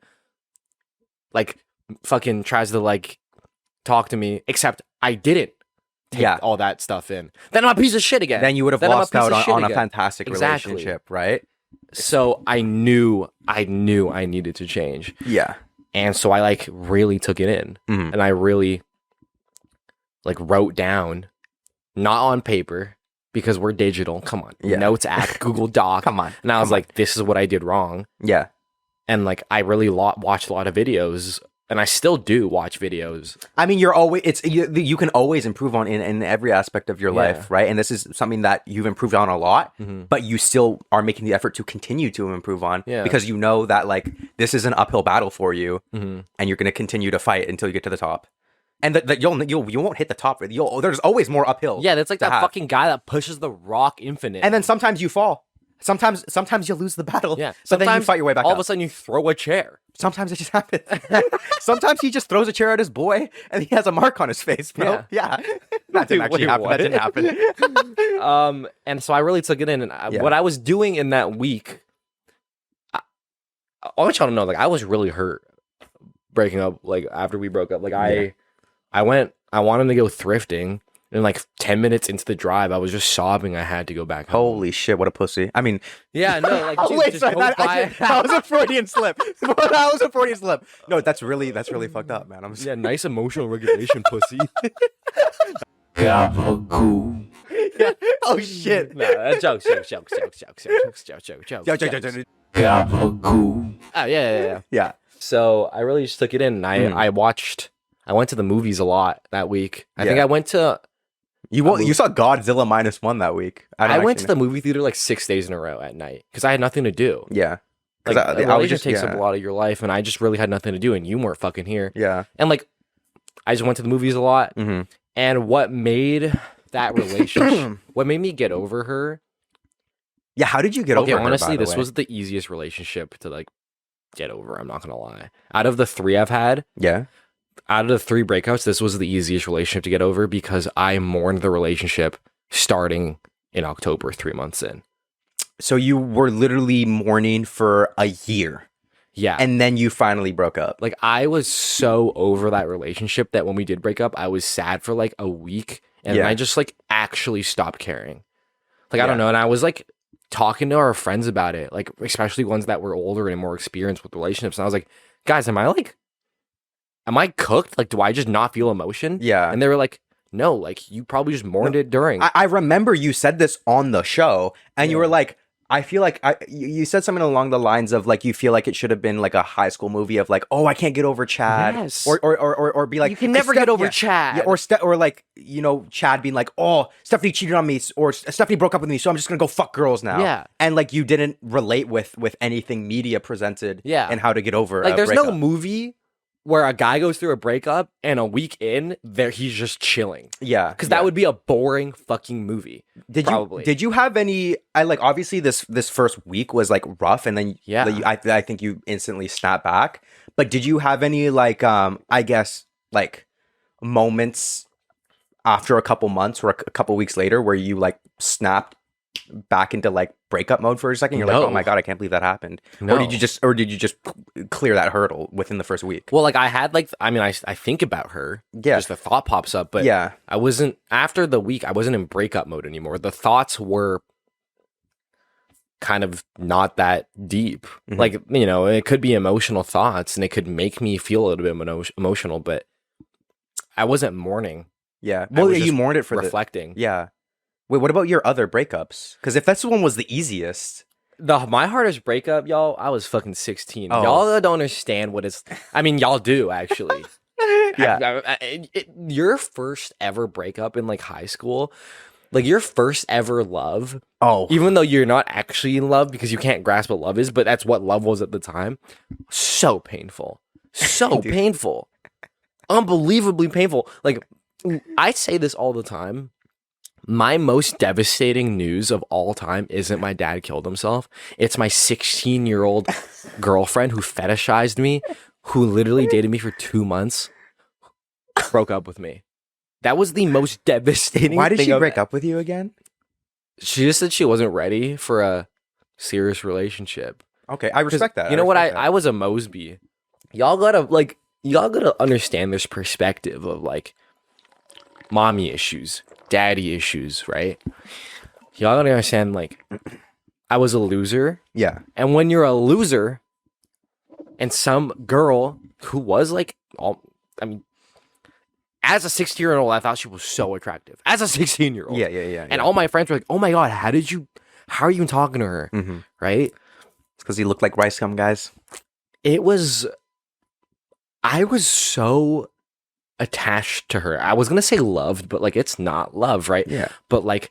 like fucking tries to like talk to me, except I didn't take Yeah. all that stuff in, then I'm a piece of shit again. Then you would have Then I'm a lost piece out of shit on a again. fantastic Exactly. relationship, right? So I knew I needed to change. Yeah. And so I like really took it in. And I really like wrote down, not on paper because we're digital. Come on. Yeah. Notes app, Google Doc. Come on. And I was like, this is what I did wrong. Yeah. And like I really watched a lot of videos, and I still do watch videos. I mean, you're always you can always improve on in every aspect of your life, right? And this is something that you've improved on a lot, but you still are making the effort to continue to improve on because you know that like this is an uphill battle for you, and you're going to continue to fight until you get to the top. And that you won't hit the top. There's always more uphill. Yeah, that's like that fucking guy that pushes the rock infinite. And then sometimes you fall. Sometimes you lose the battle. Yeah. But then you fight your way back all up. of a sudden you throw a chair. Sometimes it just happens. Sometimes he just throws a chair at his boy and he has a mark on his face, bro. Yeah. That didn't actually happen. What? That didn't happen. And so I really took it in. And what I was doing in that week, I want y'all to know, like, I was really hurt breaking up, like, after we broke up. Like, I wanted to go thrifting. And like 10 minutes into the drive, I was just sobbing. I had to go back home. Holy shit, what a pussy. I mean... Yeah, no, like... Wait, sorry, that was a Freudian slip. That was a Freudian slip. No, that's really fucked up, man. Yeah, nice emotional regulation, pussy. Yeah. Oh, shit. No, jokes. Yeah. So I really just took it in. And I went to the movies a lot that week. I think I went to... You saw Godzilla -1 that week. I went to the movie theater like 6 days in a row at night because I had nothing to do. Yeah. Like, a relationship takes up a lot of your life, and I just really had nothing to do, and you weren't fucking here. Yeah. And like, I just went to the movies a lot. And what made that relationship, what made me get over her? Yeah, how did you get over her? Honestly, this was the easiest relationship to like get over. I'm not gonna lie. Out of the 3 I've had, out of the 3 breakups, this was the easiest relationship to get over because I mourned the relationship starting in October, 3 months in. So you were literally mourning for a year. Yeah. And then you finally broke up. Like, I was so over that relationship that when we did break up, I was sad for like a week. And then I just like actually stopped caring. Like, I don't know. And I was like talking to our friends about it, like especially ones that were older and more experienced with relationships. And I was like, guys, am I cooked? Like, do I just not feel emotion? Yeah. And they were like, no, like you probably just mourned it during. I remember you said this on the show and you were like, I feel like you said something along the lines of like, you feel like it should have been like a high school movie of like, oh, I can't get over Chad. Yes. Or be like, you can never get over Chad. Yeah, or like, you know, Chad being like, oh, Stephanie cheated on me, or Stephanie broke up with me, so I'm just gonna go fuck girls now. Yeah. And like, you didn't relate with anything media presented. Yeah. And how to get over. Like, there's breakup. no movie where a guy goes through a breakup and a week in, he's just chilling. Yeah. Because that would be a boring fucking movie. Did you have any, obviously this first week was like rough, and then I think you instantly snapped back. But did you have any I guess like moments after a couple months or a couple weeks later where you like snapped back into like breakup mode for a second? You're like, oh my god, I can't believe that happened. No. Or did you just clear that hurdle within the first week? Well, like I had I think about her. Yeah. Just the thought pops up, but I wasn't, after the week, I wasn't in breakup mode anymore. The thoughts were kind of not that deep. Like, you know, it could be emotional thoughts and it could make me feel a little bit emotional, but I wasn't mourning. Yeah. Well, you mourned it for reflecting. Yeah. Wait, what about your other breakups? Because if that's the one was the easiest. My hardest breakup, y'all, I was fucking 16. Oh. Y'all don't understand what it's... I mean, y'all do, actually. Yeah. Your first ever breakup in, like, high school, like, your first ever love, even though you're not actually in love because you can't grasp what love is, but that's what love was at the time, so painful. So painful. Unbelievably painful. Like, I say this all the time. My most devastating news of all time isn't my dad killed himself. It's my 16-year-old girlfriend who fetishized me, who literally dated me for 2 months, broke up with me. That was the most devastating thing. Why did she break up with you again? She just said she wasn't ready for a serious relationship. Okay, I respect that. You know what? I was a Mosby. Y'all gotta understand this perspective of like mommy issues, daddy issues, right? Y'all gotta understand, like, I was a loser. Yeah. And when you're a loser, and some girl who was like, as a 16-year-old, I thought she was so attractive. As a 16-year-old. Yeah. And all my friends were like, oh my God, how are you even talking to her? Mm-hmm. Right? It's because he looked like rice gum, guys. I was so attached to her. I was going to say loved, but like, it's not love, right? Yeah. But like,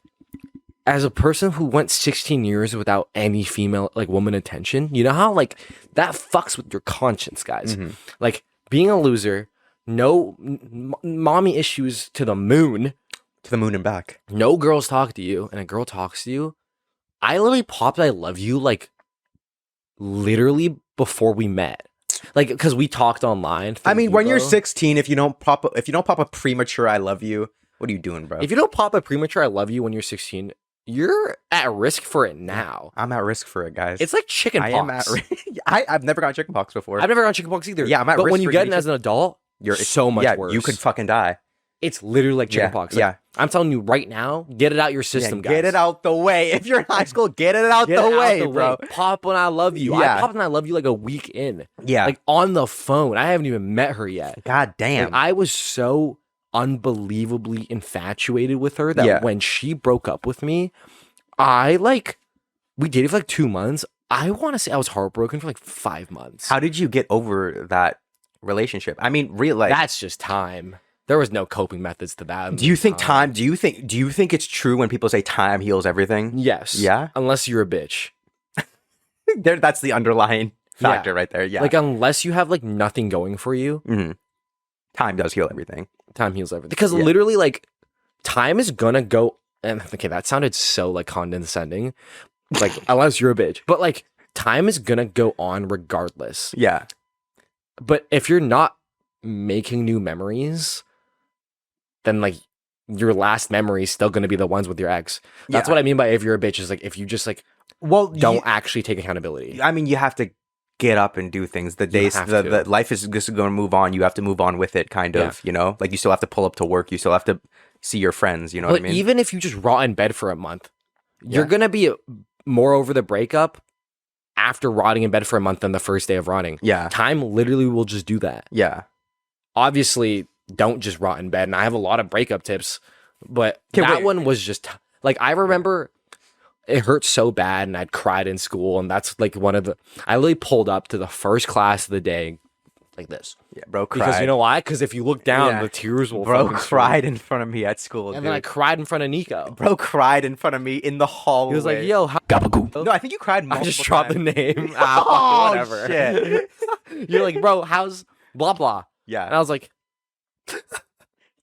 as a person who went 16 years without any female, like woman attention, you know how like that fucks with your conscience, guys. Mm-hmm. Like being a loser, no mommy issues to the moon. To the moon and back. No girls talk to you, and a girl talks to you. I literally popped I love you like literally before we met. Like, because we talked online. I mean, when you're 16, if you don't pop a premature "I love you," what are you doing, bro? If you don't pop a premature "I love you" when you're 16, you're at risk for it now. I'm at risk for it, guys. It's like chicken pox. I am at I've never gotten chicken pox before. I've never gotten chicken pox either. Yeah, I'm at but risk. But when you get it as an adult, you're so much worse. You could fucking die. It's literally like chicken pox. Like, I'm telling you right now, get it out your system, guys. Get it out the way. If you're in high school, get it out the way, bro. Pop when I love you. Yeah. I popped when I love you like a week in. Yeah. Like on the phone. I haven't even met her yet. God damn. Like, I was so unbelievably infatuated with her that when she broke up with me, we dated for like 2 months. I want to say I was heartbroken for like 5 months. How did you get over that relationship? I mean, that's just time. There was no coping methods to that. Do you think time? Do you think it's true when people say time heals everything? Yes. Yeah. Unless you're a bitch. That's the underlying factor right there. Yeah. Like unless you have like nothing going for you, time does heal everything. Time heals everything. Because literally, like, time is gonna go. And okay, that sounded so like condescending. Like unless you're a bitch, but like time is gonna go on regardless. Yeah. But if you're not making new memories, then like your last memory is still going to be the ones with your ex. That's what I mean by if you're a bitch is like if you just like don't actually take accountability. I mean, you have to get up and do things. The life is just going to move on. You have to move on with it, kind of. You know, like you still have to pull up to work. You still have to see your friends. You know what I mean? Even if you just rot in bed for a month, you're going to be more over the breakup after rotting in bed for a month than the first day of rotting. Yeah, time literally will just do that. Yeah, obviously. Don't just rot in bed. And I have a lot of breakup tips, but one was just like, I remember it hurt so bad and I'd cried in school. And that's like I really pulled up to the first class of the day like this. Yeah, bro, cried. Because you know why? Because if you look down, the tears will Bro cried in front of me at school, and then I cried in front of Nico. Bro cried in front of me in the hallway. He was like, yo, Gabagoo. No, I think you cried multiple I just dropped times. the name. Whatever. Shit. You're like, bro, how's blah, blah. Yeah. And I was like...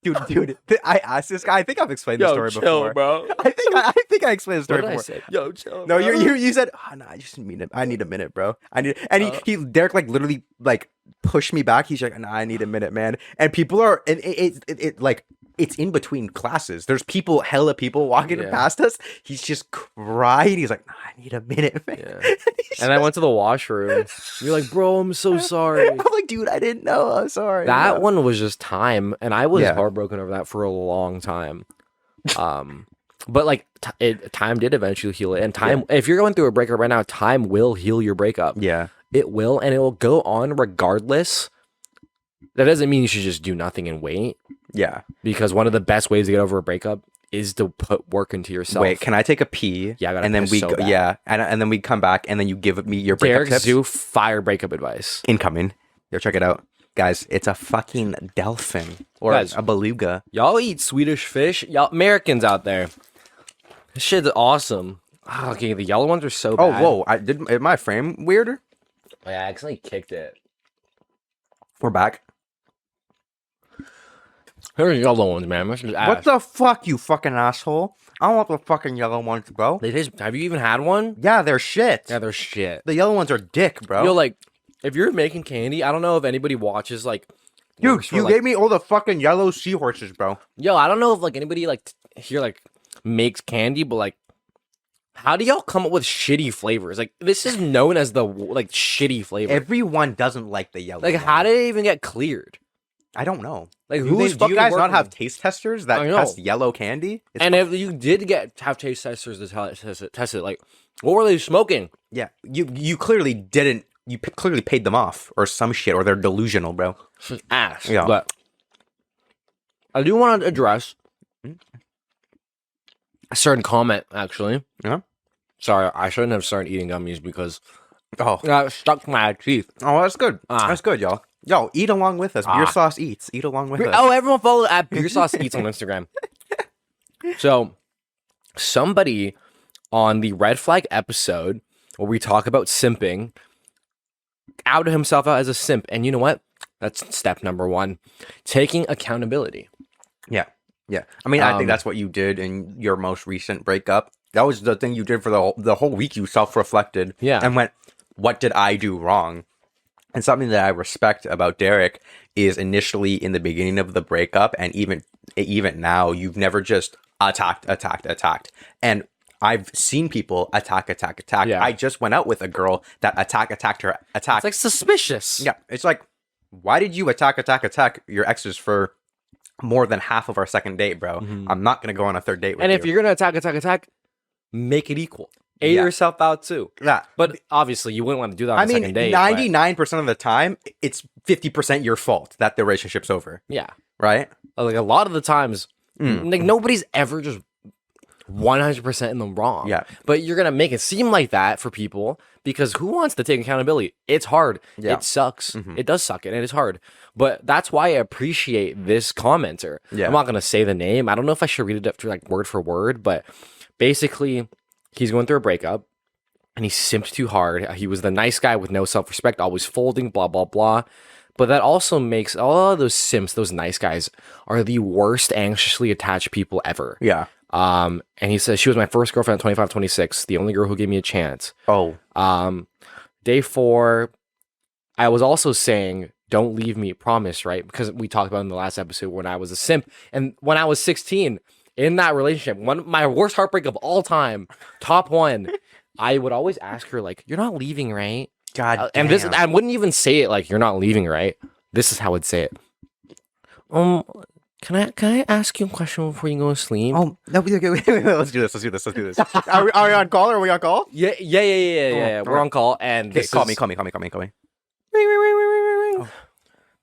Dude, I asked this guy. I think I've explained the story before, bro. I think I explained the story before. I said, yo, chill. No, bro. you said, oh, no, I just need I need a minute, bro. Derek like literally like pushed me back. He's like, no, I need a minute, man. And people are, and it like it's in between classes. There's hella people walking past us. He's just crying. He's like, no, I need a minute, man. Yeah. And I went to the washroom. You're like, bro, I'm so sorry. I'm like, dude, I didn't know. I'm sorry. That one was just time, and I was heartbroken over that for a long time. But like, time did eventually heal it, and time. If you're going through a breakup right now, time will heal your breakup. Yeah, it will, and it will go on regardless. That doesn't mean you should just do nothing and wait. Yeah, because one of the best ways to get over a breakup is to put work into yourself. Wait, can I take a pee? Yeah, I gotta and then we go, and then we come back, and then you give me your breakup tips. Derek Zoo fire breakup advice incoming. Yo, check it out, guys. It's a fucking dolphin or a beluga. Y'all eat Swedish fish, y'all Americans out there. This shit's awesome. Oh, okay, the yellow ones are so bad. Oh, whoa! Is my frame weirder? Oh, yeah, I accidentally kicked it. We're back. Here's the yellow ones, man. What the fuck, you fucking asshole? I don't want the fucking yellow ones, bro. Have you even had one? Yeah, they're shit. Yeah, they're shit. The yellow ones are dick, bro. Yo, like, if you're making candy, I don't know if anybody watches, like... Dude, you gave me all the fucking yellow seahorses, bro. Yo, I don't know if, like, anybody, like, here, like, makes candy, but, like, how do y'all come up with shitty flavors? Like, this is known as the, like, shitty flavor. Everyone doesn't like the yellow Like, one. how did it even get cleared? I don't know. Like, Do who's you fucking guys not working? have taste testers that I know. test yellow candy? And if you did have taste testers to test it, like, what were they smoking? Yeah, you clearly didn't. You clearly paid them off or some shit, or they're delusional, bro. It's just ass. Yeah. But I do want to address a certain comment, actually. Yeah. Sorry, I shouldn't have started eating gummies because Oh, it stuck to my teeth. oh, that's good. That's good, y'all. Yo, eat along with us. BeerSos eats. Eat along with us. Oh, everyone follow at BeerSos Eats on Instagram. So, somebody on the Red Flag episode where we talk about simping outed himself out as a simp. And you know what? That's step number 1. Taking accountability. Yeah. Yeah. I mean, I think that's what you did in your most recent breakup. That was the thing you did for the whole week. You self-reflected. Yeah. And went, what did I do wrong? And something that I respect about Derek is initially in the beginning of the breakup, and even now, you've never just attacked. And I've seen people attack. Yeah. I just went out with a girl that attacked her. It's like suspicious. Yeah. It's like, why did you attack your exes for more than half of our second date, bro? I'm not going to go on a third date with you. And if you're going to attack, make it equal. A yourself out too. Yeah. But obviously, you wouldn't want to do that on a second date. 99% of the time, it's 50% your fault that the relationship's over. Yeah. Right? Like a lot of the times, like nobody's ever just 100% in the wrong. Yeah. But you're going to make it seem like that for people because who wants to take accountability? It's hard. Yeah. It sucks. It does suck and it is hard. But that's why I appreciate this commenter. Yeah. I'm not going to say the name. I don't know if I should read it up to like word for word, but basically he's going through a breakup and he simped too hard. He was the nice guy with no self-respect, always folding, blah, blah, blah. But that also makes all of those simps, those nice guys, are the worst anxiously attached people ever. Yeah. And he says, she was my first girlfriend at 25, 26, the only girl who gave me a chance. Oh. Day 4, I was also saying, don't leave me, promise, right? Because we talked about in the last episode when I was a simp. And when I was 16, in that relationship, my worst heartbreak of all time, top 1, I would always ask her, like, you're not leaving, right? God And damn. I wouldn't even say it like, you're not leaving, right? This is how I'd say it. Can I ask you a question before you go to sleep? Oh, no, wait, let's do this. Are we on call or are we on call? Yeah. We're on call, and Okay, this call is- me. Ring.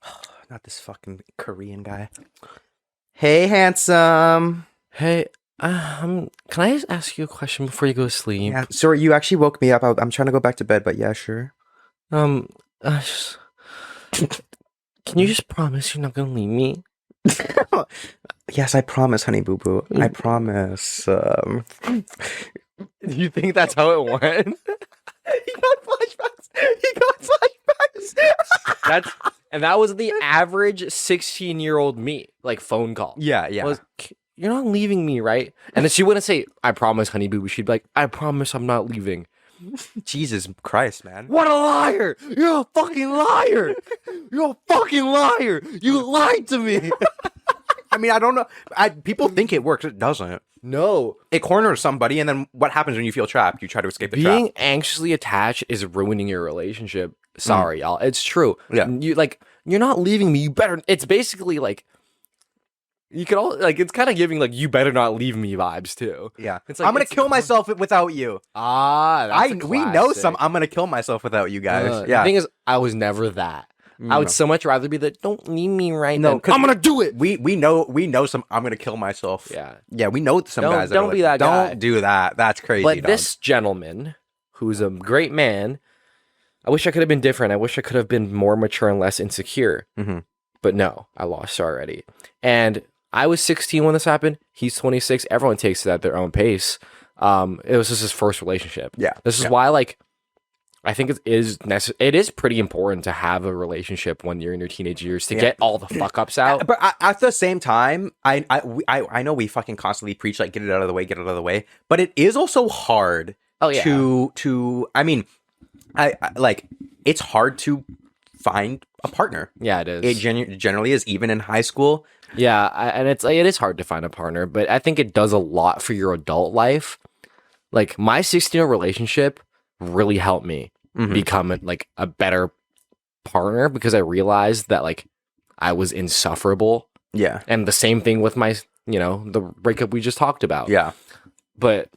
Oh, not this fucking Korean guy. Hey, handsome. Hey, can I just ask you a question before you go to sleep? Yeah, sorry, you actually woke me up. I'm trying to go back to bed, but yeah, sure. Can you just promise you're not gonna leave me? Yes, I promise, honey boo boo. I promise. Do you think that's how it went? He got flashbacks. That was the average 16-year-old me, like phone call. Yeah. Was, you're not leaving me, right? And then she wouldn't say, I promise, honey boo boo. She'd be like, I promise I'm not leaving. Jesus Christ, man. What a liar! You're a fucking liar! You're a fucking liar! You lied to me! I mean, I don't know. People think it works. It doesn't. No. It corners somebody, and then what happens when you feel trapped? You try to escape the Being trap. anxiously attached is ruining your relationship. Sorry, y'all. It's true. Yeah. You're not leaving me. You better. It's basically like, you could all, like, it's kind of giving, like, you better not leave me vibes, too. Yeah. It's like, I'm going to kill myself without you. That's a We know classic. some I'm going to kill myself without you guys. The thing is, I was never that. I would so much rather be like, don't leave me right now. I'm gonna do it. We know some I'm gonna kill myself. Yeah. We know some guys. Don't be that guy. Don't do that. That's crazy. But dog. this gentleman, who's a great man, I wish I could have been different. I wish I could have been more mature and less insecure. Mm-hmm. But no, I lost already. And I was 16 when this happened. He's 26. Everyone takes it at their own pace. It was just his first relationship. Yeah. This is why, like, I think it is pretty important to have a relationship when you're in your teenage years to get all the fuck ups out. But at the same time, I know we fucking constantly preach like get it out of the way, but it is also hard. Oh yeah. To I mean, I like it's hard to find a partner. Yeah, it is. It generally is, even in high school. Yeah, and it is hard to find a partner, but I think it does a lot for your adult life. Like my 16-year relationship really helped me become like a better partner because I realized that like I was insufferable. Yeah. And the same thing with my, the breakup we just talked about. Yeah. But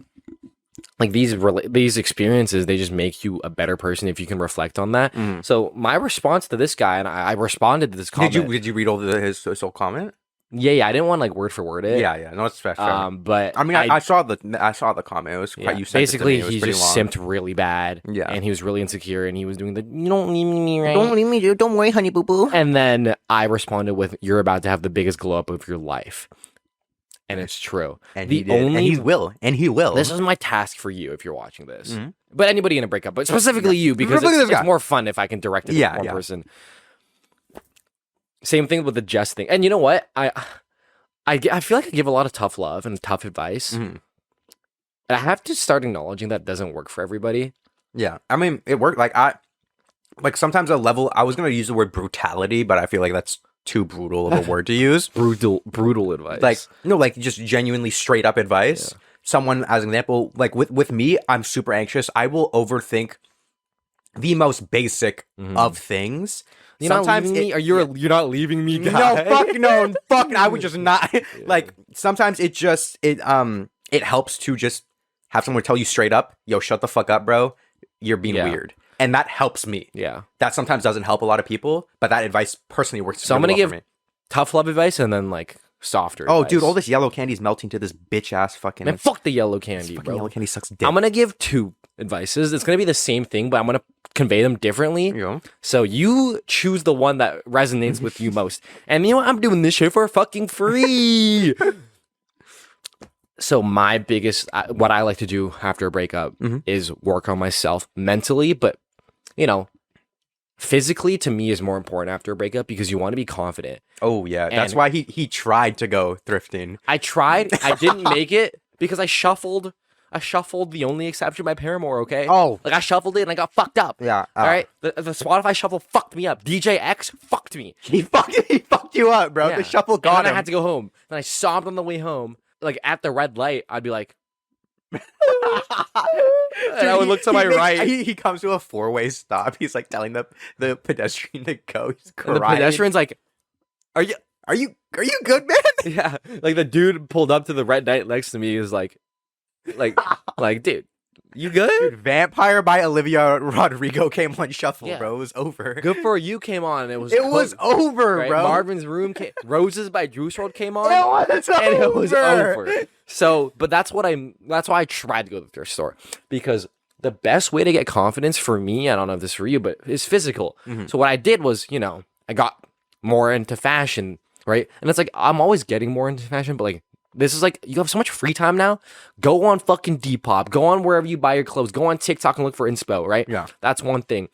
like these experiences, they just make you a better person if you can reflect on that. So my response to this guy, and I responded to this comment. Did you read over his whole comment? Yeah. I didn't want like word for word it. Yeah. No, it's fair. But I mean, I saw the comment. It was quite. You sent basically it to me. It was he pretty just long. simped really bad. Yeah. And he was really insecure, and he was doing the "you don't leave me right." Don't leave me, dude. Don't worry, honey boo boo. And then I responded with, "You're about to have the biggest glow up of your life." And it's true. And he will. This is my task for you if you're watching this. But anybody in a breakup, but specifically you, because Look at this it's guy. more fun if I can direct it to one person. Same thing with the Jess thing. And you know what? I feel like I give a lot of tough love and tough advice. And I have to start acknowledging that doesn't work for everybody. Yeah. I mean, it worked. Like sometimes I was going to use the word brutality, but I feel like that's too brutal of a word to use. Brutal advice. Like, like just genuinely straight up advice. Yeah. Someone, as an example, like with me, I'm super anxious. I will overthink the most basic of things. You're sometimes not leaving me? You're not leaving me, guy? No, fucking I would just not. Like, sometimes it helps to just have someone tell you straight up, yo, shut the fuck up, bro. You're being weird. And that helps me. Yeah. That sometimes doesn't help a lot of people, but that advice personally works. So I'm going to give tough love advice and then like softer advice. Dude, all this yellow candy is melting to this bitch ass fucking. Man, fuck the yellow candy, bro. Yellow candy sucks dick. I'm going to give two advices. It's going to be the same thing, but I'm going to convey them differently. Yeah. So you choose the one that resonates with you most. And you know what? I'm doing this shit for fucking free. So my biggest, what I like to do after a breakup is work on myself mentally, but physically to me is more important after a breakup because you want to be confident. Oh yeah, that's why he tried to go thrifting. I tried. I didn't make it because I shuffled the only exception by Paramore. Okay. Oh, like I shuffled it and I got fucked up. Yeah. All right. The Spotify shuffle fucked me up. DJ X fucked me. He fucked you up, bro. Yeah. The shuffle got him. I had to go home. Then I sobbed on the way home. Like at the red light, I'd be like. Dude, I would look to my right. He comes to a 4-way stop. He's like telling the pedestrian to go. He's crying. And the pedestrian's like, "Are you good, man?" Yeah. Like the dude pulled up to the red light next to me. He was like, dude, you good? Dude, Vampire by Olivia Rodrigo came on shuffle, bro. It was over. Good for You came on. And it was over, right? Bro. Marvin's Room Roses by Juice WRLD came on. It was over. So, but that's why I tried to go to the thrift store, because the best way to get confidence for me, I don't know if this is for you, but is physical. So what I did was, I got more into fashion, right? And it's like, I'm always getting more into fashion, but like, this is like, you have so much free time now. Go on fucking Depop. Go on wherever you buy your clothes. Go on TikTok and look for inspo, right? Yeah. That's one thing.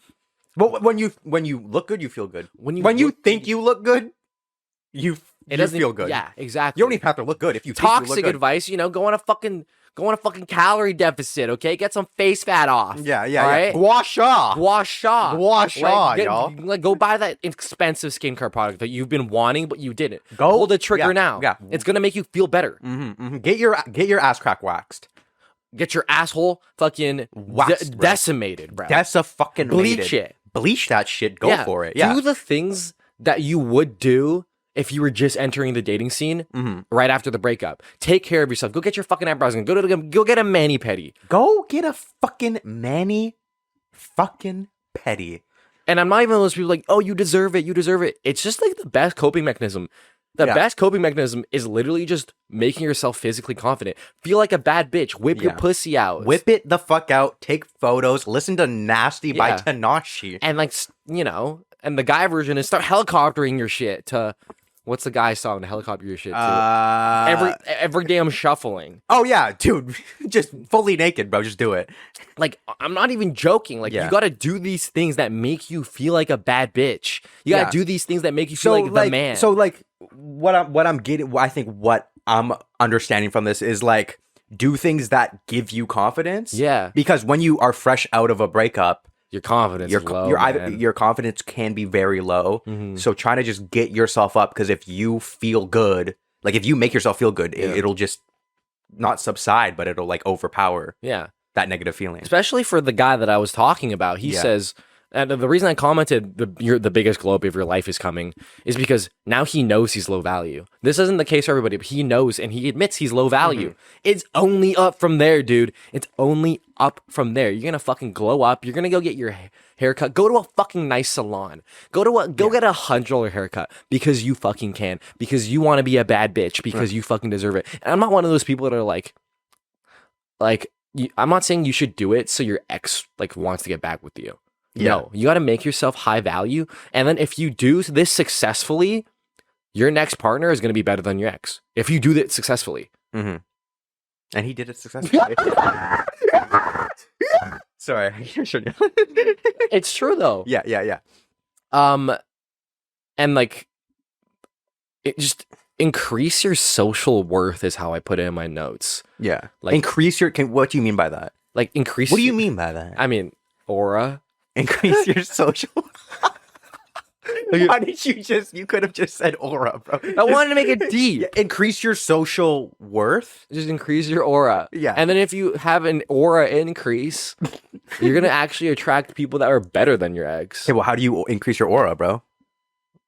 But when you look good, you feel good. When you think you look good, you feel good. Yeah, exactly. You don't even have to look good if you think you look good. Toxic advice, go on a fucking calorie deficit, okay? Get some face fat off. Yeah. Right? Gua sha, y'all. Like, go buy that expensive skincare product that you've been wanting, but you didn't. Pull the trigger now. Yeah. It's gonna make you feel better. Get your ass crack waxed. Get your asshole fucking decimated, bro. Fucking bleach it. Bleach that shit. Go for it. Yeah. Do the things that you would do if you were just entering the dating scene right after the breakup. Take care of yourself. Go get your fucking eyebrows done. Go get a mani-pedi. Go get a fucking mani-fucking-pedi. And I'm not even those people like, oh, you deserve it. You deserve it. It's just like the best coping mechanism. The best coping mechanism is literally just making yourself physically confident. Feel like a bad bitch. Whip your pussy out. Whip it the fuck out. Take photos. Listen to Nasty by Tanashi. And like, and the guy version is start helicoptering your shit to... What's the guy song to helicopter your shit to? Every day I'm shuffling. Oh yeah, dude. Just fully naked, bro. Just do it. Like, I'm not even joking. Like, you gotta do these things that make you feel like a bad bitch. You gotta do these things that make you feel like the man. So like, what I'm getting, I think what I'm understanding from this is like, do things that give you confidence. Yeah. Because when you are fresh out of a breakup, your confidence is low, your confidence can be very low. So try to just get yourself up, because if you feel good, like if you make yourself feel good, it'll just not subside, but it'll like overpower that negative feeling. Especially for the guy that I was talking about. He says, And the reason I commented the biggest glow up of your life is coming is because now he knows he's low value. This isn't the case for everybody, but he knows and he admits he's low value. It's only up from there, dude. It's only up from there. You're gonna fucking glow up. You're gonna go get your haircut. Go to a fucking nice salon. Go get $100 haircut because you fucking can. Because you want to be a bad bitch. Because you fucking deserve it. And I'm not one of those people that are like. I'm not saying you should do it so your ex like wants to get back with you. Yeah. No, you got to make yourself high value. And then if you do this successfully, your next partner is going to be better than your ex. If you do that successfully. Mm-hmm. And he did it successfully. Sorry. It's true though. Yeah. And like, it just increase your social worth is how I put it in my notes. Yeah. Like increase your, what do you mean by that? Like increase. What do you mean by that? I mean, aura. Increase your social. Why did you could have just said aura, bro. I wanted to make it deep. Increase your social worth. Just increase your aura. Yeah. And then if you have an aura increase, you're going to actually attract people that are better than your ex. Okay, well, how do you increase your aura, bro?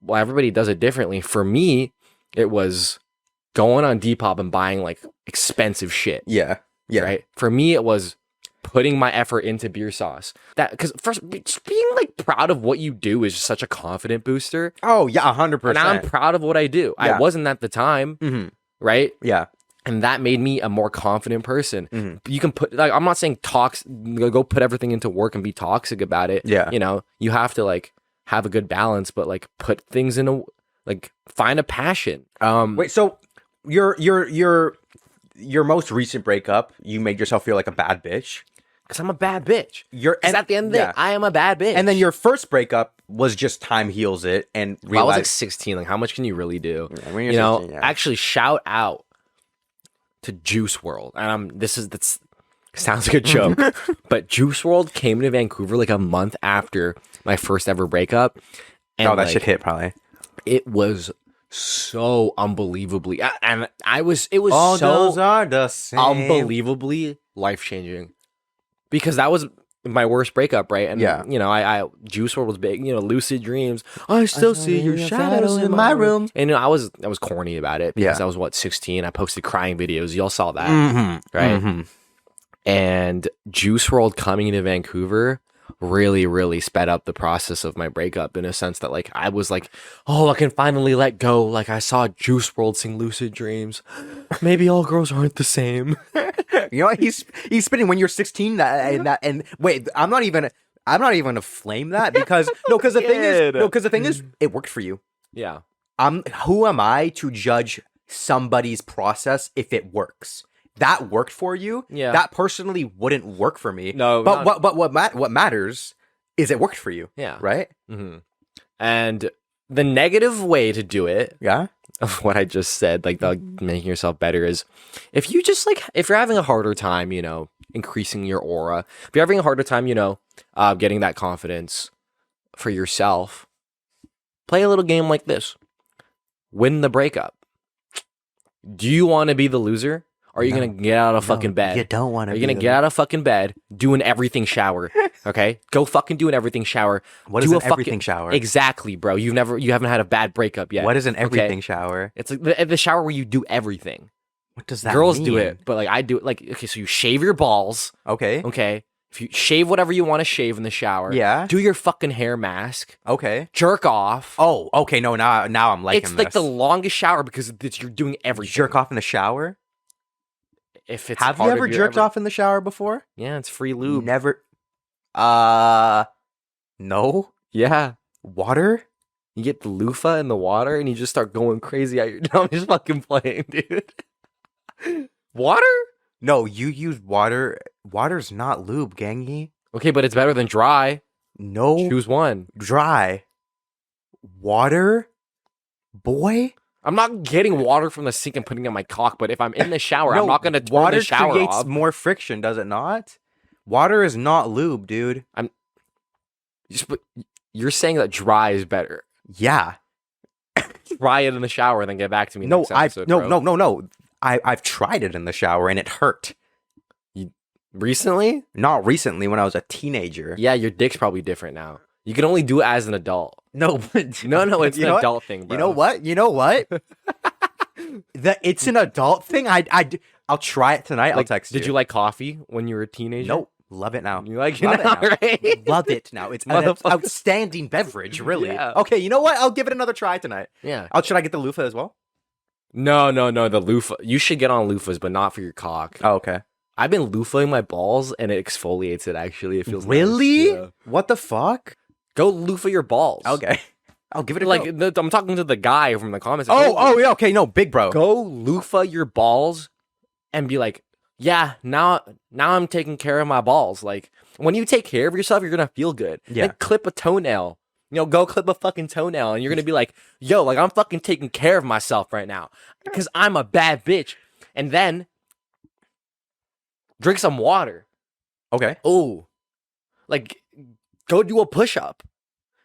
Well, everybody does it differently. For me, it was going on Depop and buying like expensive shit. Yeah. Right? For me, it was putting my effort into BeerSos. That because first, just being like proud of what you do is just such a confident booster. Oh yeah, 100%. And I'm proud of what I do. Yeah. I wasn't at the time, right? Yeah. And that made me a more confident person. Mm-hmm. You can put like I'm not saying go put everything into work and be toxic about it. Yeah. You know, you have to like have a good balance, but like put things in a like find a passion. Wait, so your most recent breakup, you made yourself feel like a bad bitch? Because I'm a bad bitch. And at the end of the day, I am a bad bitch. And then your first breakup was just time heals it and realized... I was like 16. Like, how much can you really do? Yeah, when you're 16, actually, shout out to Juice World. And that's sounds like a joke, but Juice World came to Vancouver like a month after my first ever breakup. And that shit hit probably. It was so unbelievably, and it was all so those are the same. Unbelievably life-changing. Because that was my worst breakup, right? And I Juice WRLD was big, lucid dreams. I still see your shadows in my room. And I was corny about it because I was 16. I posted crying videos. Y'all saw that, right? Mm-hmm. And Juice WRLD coming into Vancouver really, really sped up the process of my breakup in a sense that like I was like, oh, I can finally let go. Like I saw Juice WRLD sing Lucid Dreams. Maybe all girls aren't the same. You know what? He's spinning when you're 16 and wait, I'm not even gonna flame that because the thing is it worked for you. Yeah. Who am I to judge somebody's process if it works? That worked for you. Yeah. That personally wouldn't work for me. No. But what matters is it worked for you. Yeah. Right. Mm-hmm. And the negative way to do it. Yeah. Of what I just said, like the making yourself better is if you just like if you're having a harder time, increasing your aura. If you're having a harder time, getting that confidence for yourself, play a little game like this. Win the breakup. Do you want to be the loser? Or are you going to get out of fucking bed? You don't want to. Are you going to get out of fucking bed, do an everything shower? Okay? Go fucking do an everything shower. What is an everything shower? Exactly, bro. You haven't had a bad breakup yet. What is an everything shower? It's like the shower where you do everything. What does that Girls mean? do it, but like I do it like, okay, so you shave your balls. Okay. Okay. If you shave whatever you want to shave in the shower. Yeah. Do your fucking hair mask. Okay. Jerk off. Oh, okay. No, now I'm liking this. It's like the longest shower because you're doing everything. Jerk off in the shower? If it's Have you ever jerked off in the shower before? Yeah, it's free lube. Never. No. Yeah. Water? You get the loofah in the water and you just start going crazy out your I'm just fucking playing, dude. Water? No, you use water. Water's not lube, gangy. Okay, but it's better than dry. No. Choose one. Dry. Water? Boy? I'm not getting water from the sink and putting it in my cock, but if I'm in the shower, I'm not going to turn the shower water creates off. more friction, does it not? Water is not lube, dude. You're saying that dry is better. Yeah. Try it in the shower and then get back to me. No, next episode, bro. No. I've tried it in the shower and it hurt. Recently? Not recently, when I was a teenager. Yeah, your dick's probably different now. You can only do it as an adult. No, but No, it's you an know what? adult thing, bro. You know what? That it's an adult thing. I'll try it tonight. I'll Like, text you. did you like coffee when you were a teenager? Nope. Love it now. You like Love it now, right? Love it now. It's an Motherfucker. outstanding beverage, really. Yeah. Okay, you know what? I'll give it another try tonight. Yeah. Should I get the loofah as well? No, the loofah. You should get on loofahs, but not for your cock. Oh, okay. I've been loofahing my balls, and it exfoliates it, actually. It feels Really? nice. Yeah. What the fuck? Go loofah your balls. Okay. I'll give it a Like, go. I'm talking to the guy from the comments. Yeah, okay, no, big bro. Go loofah your balls and be like, yeah, now I'm taking care of my balls. Like, when you take care of yourself, you're gonna feel good. Yeah. Then clip a toenail. Go clip a fucking toenail, and you're gonna be like, yo, like, I'm fucking taking care of myself right now because I'm a bad bitch. And then drink some water. Okay. Oh, like, go do a push-up.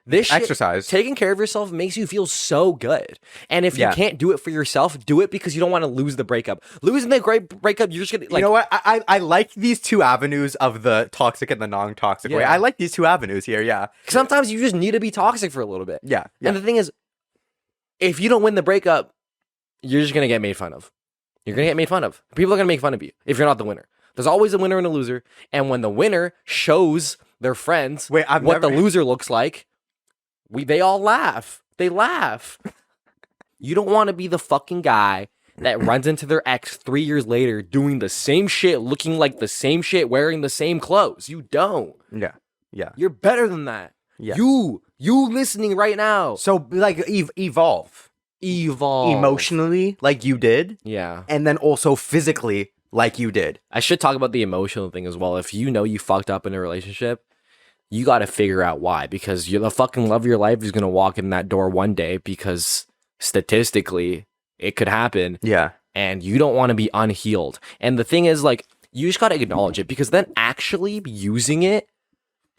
This shit, Exercise. taking care of yourself makes you feel so good. And if you can't do it for yourself, do it because you don't want to lose the breakup. Losing the great breakup, you're just gonna, like, you know what? I like these two avenues of the toxic and the non-toxic way. Yeah. I like these two avenues here. Yeah. sometimes you just need to be toxic for a little bit. Yeah. And the thing is, if you don't win the breakup, you're just gonna get made fun of. You're gonna get made fun of. People are gonna make fun of you if you're not the winner. There's always a winner and a loser. And when the winner shows their friends Wait, what the loser looks like, they all laugh. They laugh. You don't want to be the fucking guy that runs into their ex 3 years later doing the same shit, looking like the same shit, wearing the same clothes. You don't. Yeah. Yeah. You're better than that. Yeah. You listening right now. So like evolve Emotionally. like you did, Yeah. and then also physically like you did. I should talk about the emotional thing as well. If you know you fucked up in a relationship, you got to figure out why, because you're the fucking love of your life is going to walk in that door one day, because statistically it could happen. Yeah. And you don't want to be unhealed. And the thing is, like, you just got to acknowledge it, because then actually using it,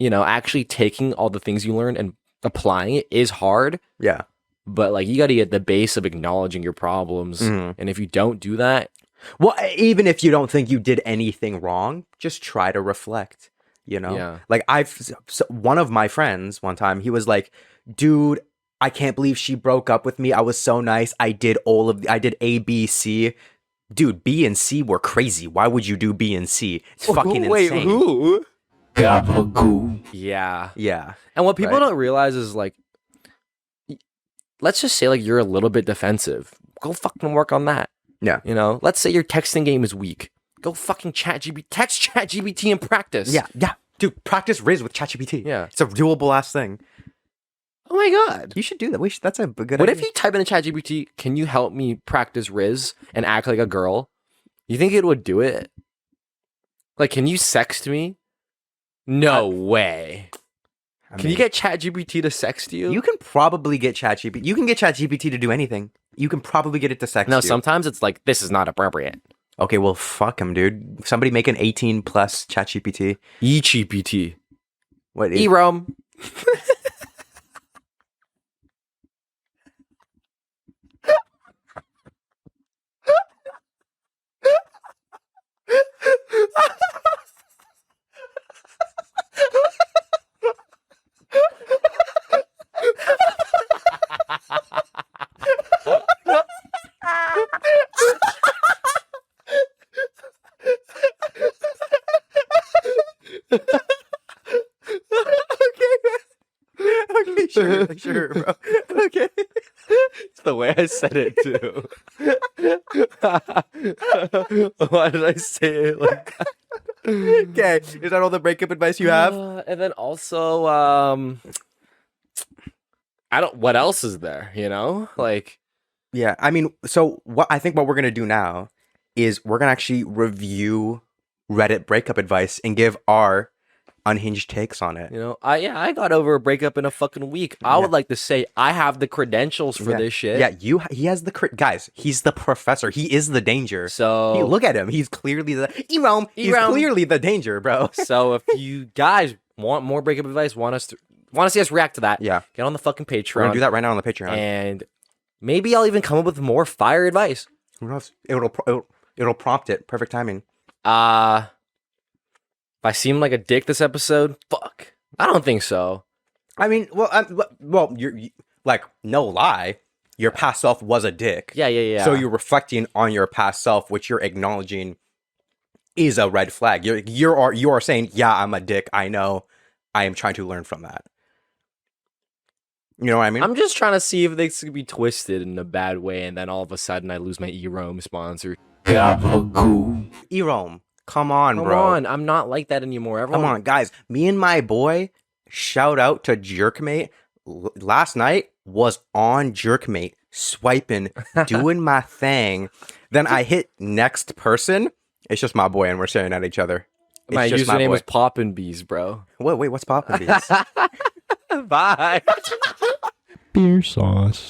actually taking all the things you learned and applying it is hard. Yeah. But, like, you got to get the base of acknowledging your problems. And if you don't do that, Well, even if you don't think you did anything wrong, just try to reflect, Yeah. Like one of my friends one time, he was like, dude, I can't believe she broke up with me. I was so nice. I did A, B, C. Dude, B and C were crazy. Why would you do B and C? It's fucking insane. Who? Yeah. Yeah. And what people Right. don't realize is, like, let's just say, like, you're a little bit defensive. Go fucking work on that. Yeah. Let's say your texting game is weak. Go fucking text ChatGPT and practice. Yeah. Yeah. Dude, practice Riz with ChatGPT. Yeah. It's a doable ass thing. Oh my God. You should do that. That's a good What idea. if you type in ChatGPT, can you help me practice Riz and act like a girl? You think it would do it? Like, can you sext me? No way. Can you get ChatGPT to sext you? You can probably get ChatGPT. You can get ChatGPT to do anything. You can probably get it to sex No, you. sometimes it's like, this is not appropriate. Okay, well, fuck him, dude. Somebody make an 18 plus ChatGPT. eGPT. What? eROM. Okay, sure, bro. Okay. It's the way I said it too. Why did I say it like that? Okay, is that all the breakup advice you have? And then also, what else is there, Like, Yeah, I mean, so I think what we're gonna do now is we're gonna actually review Reddit breakup advice and give our unhinged takes on it. I got over a breakup in a fucking week. I would like to say I have the credentials for this shit. Yeah, he has the guys. He's the professor. He is the danger. So Look at him. He's clearly the Erome. He's clearly the danger, bro. So if you guys want more breakup advice, want to see us react to that, Yeah, get on the fucking Patreon. we're gonna do that right now on the Patreon. And maybe I'll even come up with more fire advice. Who knows? It'll prompt it. Perfect timing. If I seem like a dick this episode, fuck. I don't think so. I mean, like, no lie, your past self was a dick. Yeah. So you're reflecting on your past self, which you're acknowledging is a red flag. You are saying, yeah, I'm a dick. I know. I am trying to learn from that. You know what I mean? I'm just trying to see if this could be twisted in a bad way, and then all of a sudden I lose my E-Rome sponsor. Erome, come on, Come bro. on, I'm not like that anymore. Everyone, Come on, guys. Me and my boy, shout out to Jerkmate. Last night was on Jerkmate, swiping, doing my thing. Then I hit next person. It's just my boy, and we're staring at each other. It's my just username boy. was Poppin' Bees, bro. Wait, what's poppin' bees? Bye. BeerSos.